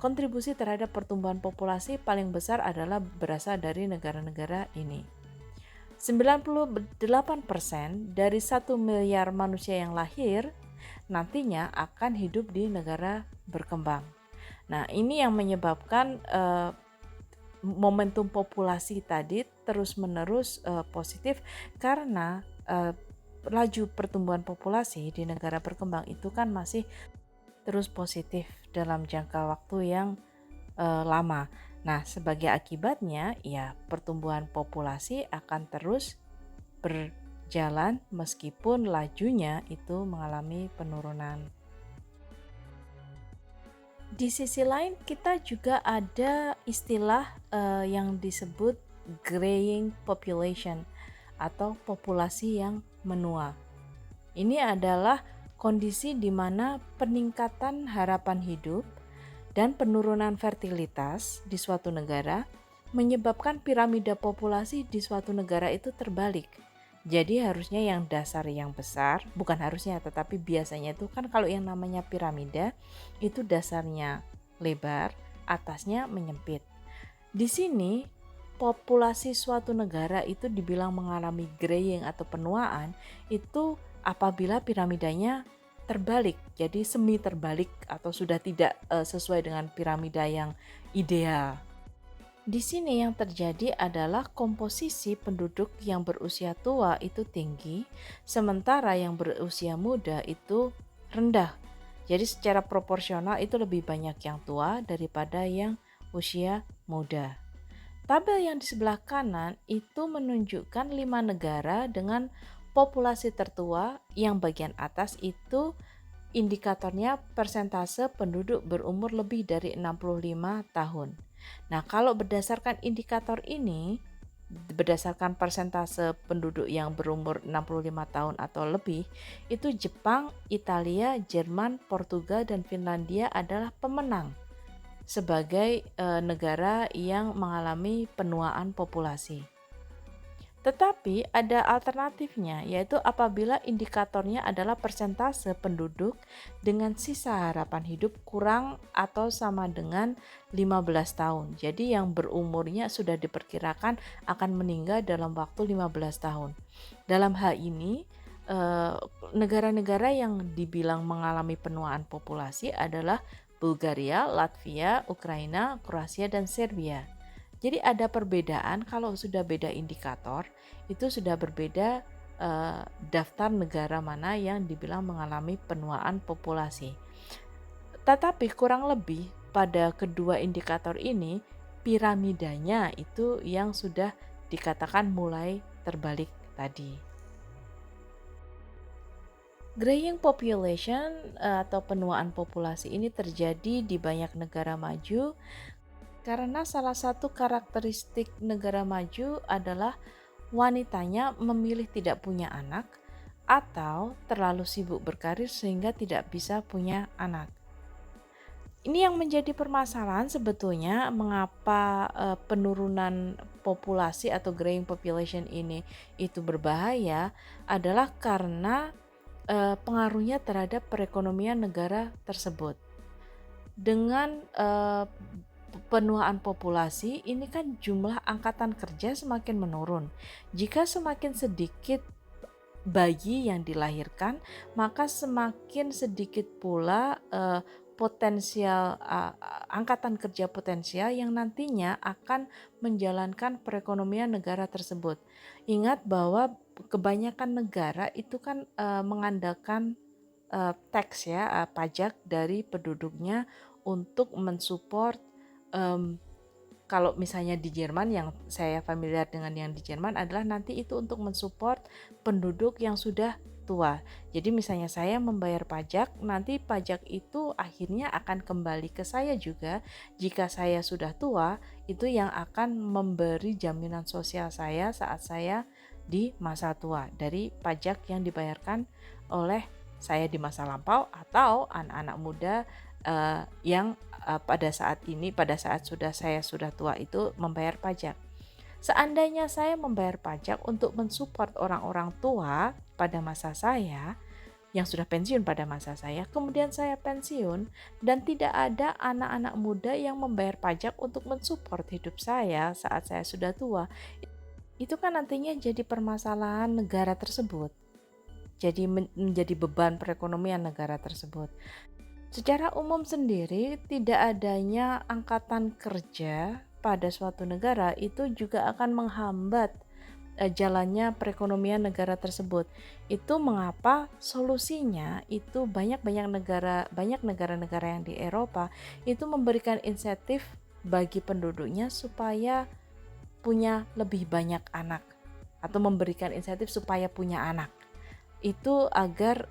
kontribusi terhadap pertumbuhan populasi paling besar adalah berasal dari negara-negara ini. 98% dari 1 miliar manusia yang lahir nantinya akan hidup di negara berkembang. Nah, ini yang menyebabkan momentum populasi tadi terus-menerus positif karena laju pertumbuhan populasi di negara berkembang itu kan masih terus positif dalam jangka waktu yang lama. Nah, sebagai akibatnya ya pertumbuhan populasi akan terus berjalan meskipun lajunya itu mengalami penurunan. Di sisi lain kita juga ada istilah yang disebut graying population atau populasi yang menua. Ini adalah kondisi di mana peningkatan harapan hidup dan penurunan fertilitas di suatu negara menyebabkan piramida populasi di suatu negara itu terbalik. Jadi harusnya yang dasar yang besar, bukan harusnya tetapi biasanya itu kan kalau yang namanya piramida itu dasarnya lebar, atasnya menyempit. Di sini populasi suatu negara itu dibilang mengalami graying atau penuaan itu apabila piramidanya terbalik, jadi semi terbalik atau sudah tidak sesuai dengan piramida yang ideal. Di sini yang terjadi adalah komposisi penduduk yang berusia tua itu tinggi, sementara yang berusia muda itu rendah. Jadi secara proporsional itu lebih banyak yang tua daripada yang usia muda. Tabel yang di sebelah kanan itu menunjukkan 5 negara dengan populasi tertua, yang bagian atas itu indikatornya persentase penduduk berumur lebih dari 65 tahun. Nah, kalau berdasarkan indikator ini, berdasarkan persentase penduduk yang berumur 65 tahun atau lebih, itu Jepang, Italia, Jerman, Portugal, dan Finlandia adalah pemenang sebagai negara yang mengalami penuaan populasi. Tetapi ada alternatifnya, yaitu apabila indikatornya adalah persentase penduduk dengan sisa harapan hidup kurang atau sama dengan 15 tahun. Jadi yang berumurnya sudah diperkirakan akan meninggal dalam waktu 15 tahun. Dalam hal ini, negara-negara yang dibilang mengalami penuaan populasi adalah Bulgaria, Latvia, Ukraina, Kroasia, dan Serbia. Jadi ada perbedaan, kalau sudah beda indikator, itu sudah berbeda daftar negara mana yang dibilang mengalami penuaan populasi. Tetapi kurang lebih pada kedua indikator ini, piramidanya itu yang sudah dikatakan mulai terbalik tadi. Graying population atau penuaan populasi ini terjadi di banyak negara maju karena salah satu karakteristik negara maju adalah wanitanya memilih tidak punya anak atau terlalu sibuk berkarir sehingga tidak bisa punya anak. Ini yang menjadi permasalahan sebetulnya mengapa penurunan populasi atau graying population ini itu berbahaya adalah karena pengaruhnya terhadap perekonomian negara tersebut. Dengan penuaan populasi ini kan jumlah angkatan kerja semakin menurun. Jika semakin sedikit bayi yang dilahirkan, maka semakin sedikit pula potensial angkatan kerja potensial yang nantinya akan menjalankan perekonomian negara tersebut. Ingat bahwa kebanyakan negara itu kan mengandalkan tax pajak dari penduduknya untuk mensupport Kalau misalnya di Jerman, yang saya familiar dengan yang di Jerman adalah nanti itu untuk mensupport penduduk yang sudah tua. Jadi misalnya saya membayar pajak, nanti pajak itu akhirnya akan kembali ke saya juga jika saya sudah tua, itu yang akan memberi jaminan sosial saya saat saya di masa tua dari pajak yang dibayarkan oleh saya di masa lampau atau anak-anak muda yang pada saat saya sudah tua itu membayar pajak. Seandainya saya membayar pajak untuk mensupport orang-orang tua pada masa saya, yang sudah pensiun pada masa saya, kemudian saya pensiun dan tidak ada anak-anak muda yang membayar pajak untuk mensupport hidup saya saat saya sudah tua, itu kan nantinya jadi permasalahan negara tersebut. Jadi menjadi beban perekonomian negara tersebut. Secara umum sendiri, tidak adanya angkatan kerja pada suatu negara itu juga akan menghambat jalannya perekonomian negara tersebut. Itu mengapa solusinya itu banyak negara-negara yang di Eropa itu memberikan insentif bagi penduduknya supaya punya lebih banyak anak atau memberikan insentif supaya punya anak. Itu agar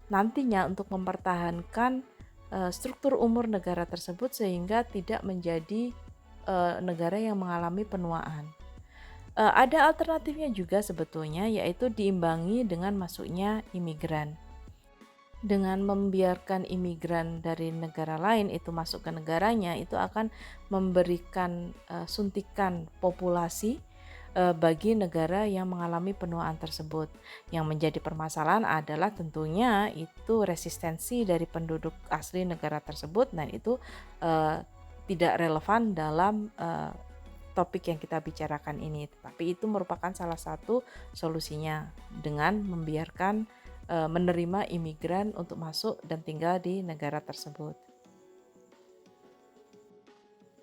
nantinya untuk mempertahankan struktur umur negara tersebut sehingga tidak menjadi negara yang mengalami penuaan. Ada alternatifnya juga sebetulnya, yaitu diimbangi dengan masuknya imigran. Dengan membiarkan imigran dari negara lain itu masuk ke negaranya, itu akan memberikan suntikan populasi bagi negara yang mengalami penuaan tersebut. Yang menjadi permasalahan adalah tentunya itu resistensi dari penduduk asli negara tersebut, dan itu tidak relevan dalam topik yang kita bicarakan ini. Tapi itu merupakan salah satu solusinya dengan membiarkan menerima imigran untuk masuk dan tinggal di negara tersebut.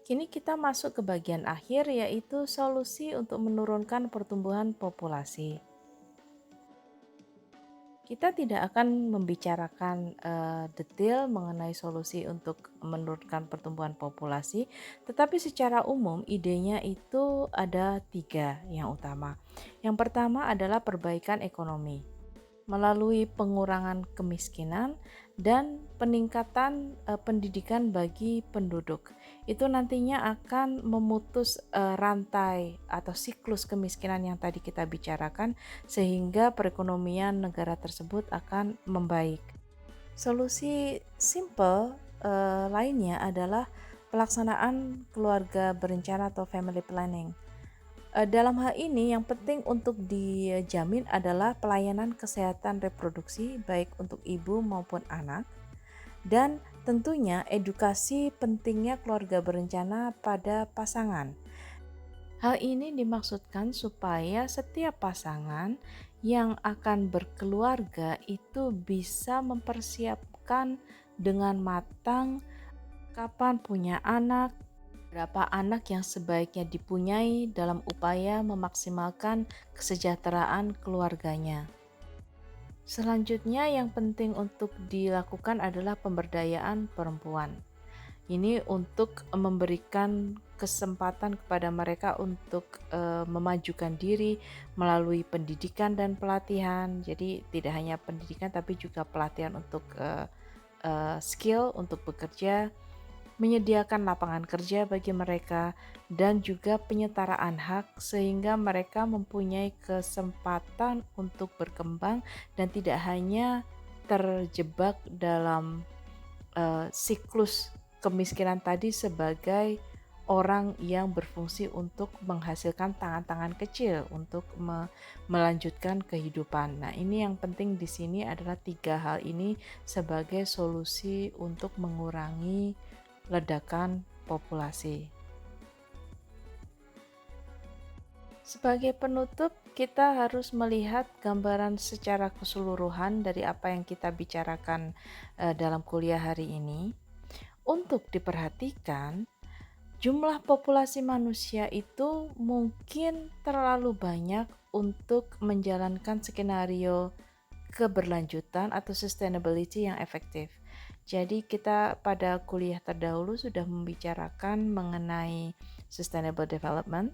Kini kita masuk ke bagian akhir, yaitu solusi untuk menurunkan pertumbuhan populasi. Kita tidak akan membicarakan detail mengenai solusi untuk menurunkan pertumbuhan populasi, tetapi secara umum idenya itu ada 3 yang utama. Yang pertama adalah perbaikan ekonomi melalui pengurangan kemiskinan dan peningkatan pendidikan bagi penduduk. Itu nantinya akan memutus rantai atau siklus kemiskinan yang tadi kita bicarakan sehingga perekonomian negara tersebut akan membaik. Solusi simple lainnya adalah pelaksanaan keluarga berencana atau family planning. Dalam hal ini yang penting untuk dijamin adalah pelayanan kesehatan reproduksi baik untuk ibu maupun anak, dan tentunya edukasi pentingnya keluarga berencana pada pasangan. Hal ini dimaksudkan supaya setiap pasangan yang akan berkeluarga itu bisa mempersiapkan dengan matang kapan punya anak, berapa anak yang sebaiknya dipunyai dalam upaya memaksimalkan kesejahteraan keluarganya. Selanjutnya yang penting untuk dilakukan adalah pemberdayaan perempuan. Ini untuk memberikan kesempatan kepada mereka untuk memajukan diri melalui pendidikan dan pelatihan. Jadi tidak hanya pendidikan tapi juga pelatihan untuk skill untuk bekerja, menyediakan lapangan kerja bagi mereka, dan juga penyetaraan hak sehingga mereka mempunyai kesempatan untuk berkembang dan tidak hanya terjebak dalam siklus kemiskinan tadi sebagai orang yang berfungsi untuk menghasilkan tangan-tangan kecil untuk melanjutkan kehidupan. Nah, ini yang penting di sini adalah 3 hal ini sebagai solusi untuk mengurangi ledakan populasi. Sebagai penutup, kita harus melihat gambaran secara keseluruhan dari apa yang kita bicarakan dalam kuliah hari ini. Untuk diperhatikan, jumlah populasi manusia itu mungkin terlalu banyak untuk menjalankan skenario keberlanjutan atau sustainability yang efektif. Jadi kita pada kuliah terdahulu sudah membicarakan mengenai Sustainable Development,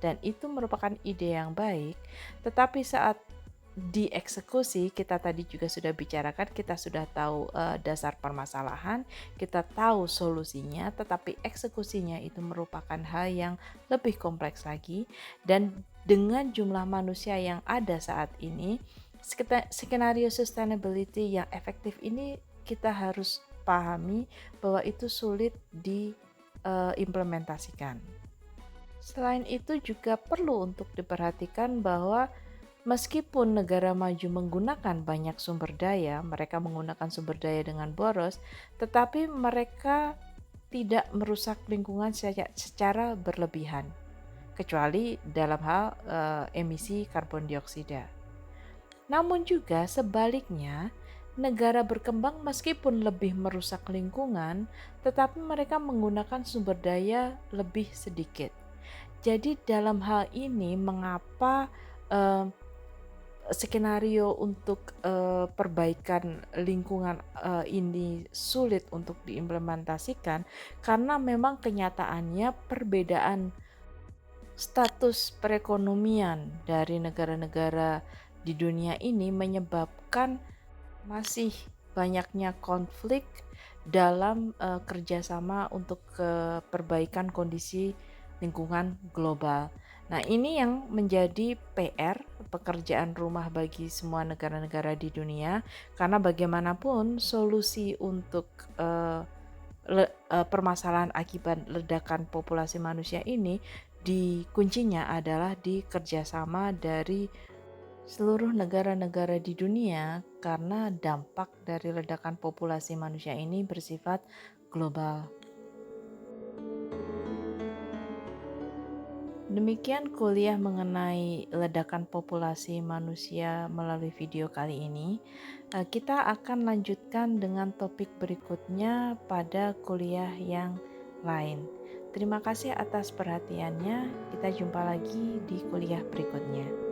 dan itu merupakan ide yang baik, tetapi saat dieksekusi, kita tadi juga sudah bicarakan, kita sudah tahu dasar permasalahan, kita tahu solusinya, tetapi eksekusinya itu merupakan hal yang lebih kompleks lagi. Dan dengan jumlah manusia yang ada saat ini, skenario sustainability yang efektif ini kita harus pahami bahwa itu sulit diimplementasikan. Selain itu juga perlu untuk diperhatikan bahwa meskipun negara maju menggunakan banyak sumber daya, mereka menggunakan sumber daya dengan boros, tetapi mereka tidak merusak lingkungan secara berlebihan, kecuali dalam hal emisi karbon dioksida. Namun juga sebaliknya, negara berkembang meskipun lebih merusak lingkungan, tetapi mereka menggunakan sumber daya lebih sedikit. Jadi dalam hal ini mengapa skenario untuk perbaikan lingkungan ini sulit untuk diimplementasikan, karena memang kenyataannya perbedaan status perekonomian dari negara-negara di dunia ini menyebabkan masih banyaknya konflik dalam kerjasama untuk perbaikan kondisi lingkungan global. Nah, ini yang menjadi PR, pekerjaan rumah bagi semua negara-negara di dunia, karena bagaimanapun solusi untuk permasalahan akibat ledakan populasi manusia ini, kuncinya adalah di kerjasama dari seluruh negara-negara di dunia, karena dampak dari ledakan populasi manusia ini bersifat global. Demikian kuliah mengenai ledakan populasi manusia melalui video kali ini. Kita akan lanjutkan dengan topik berikutnya pada kuliah yang lain. Terima kasih atas perhatiannya. Kita jumpa lagi di kuliah berikutnya.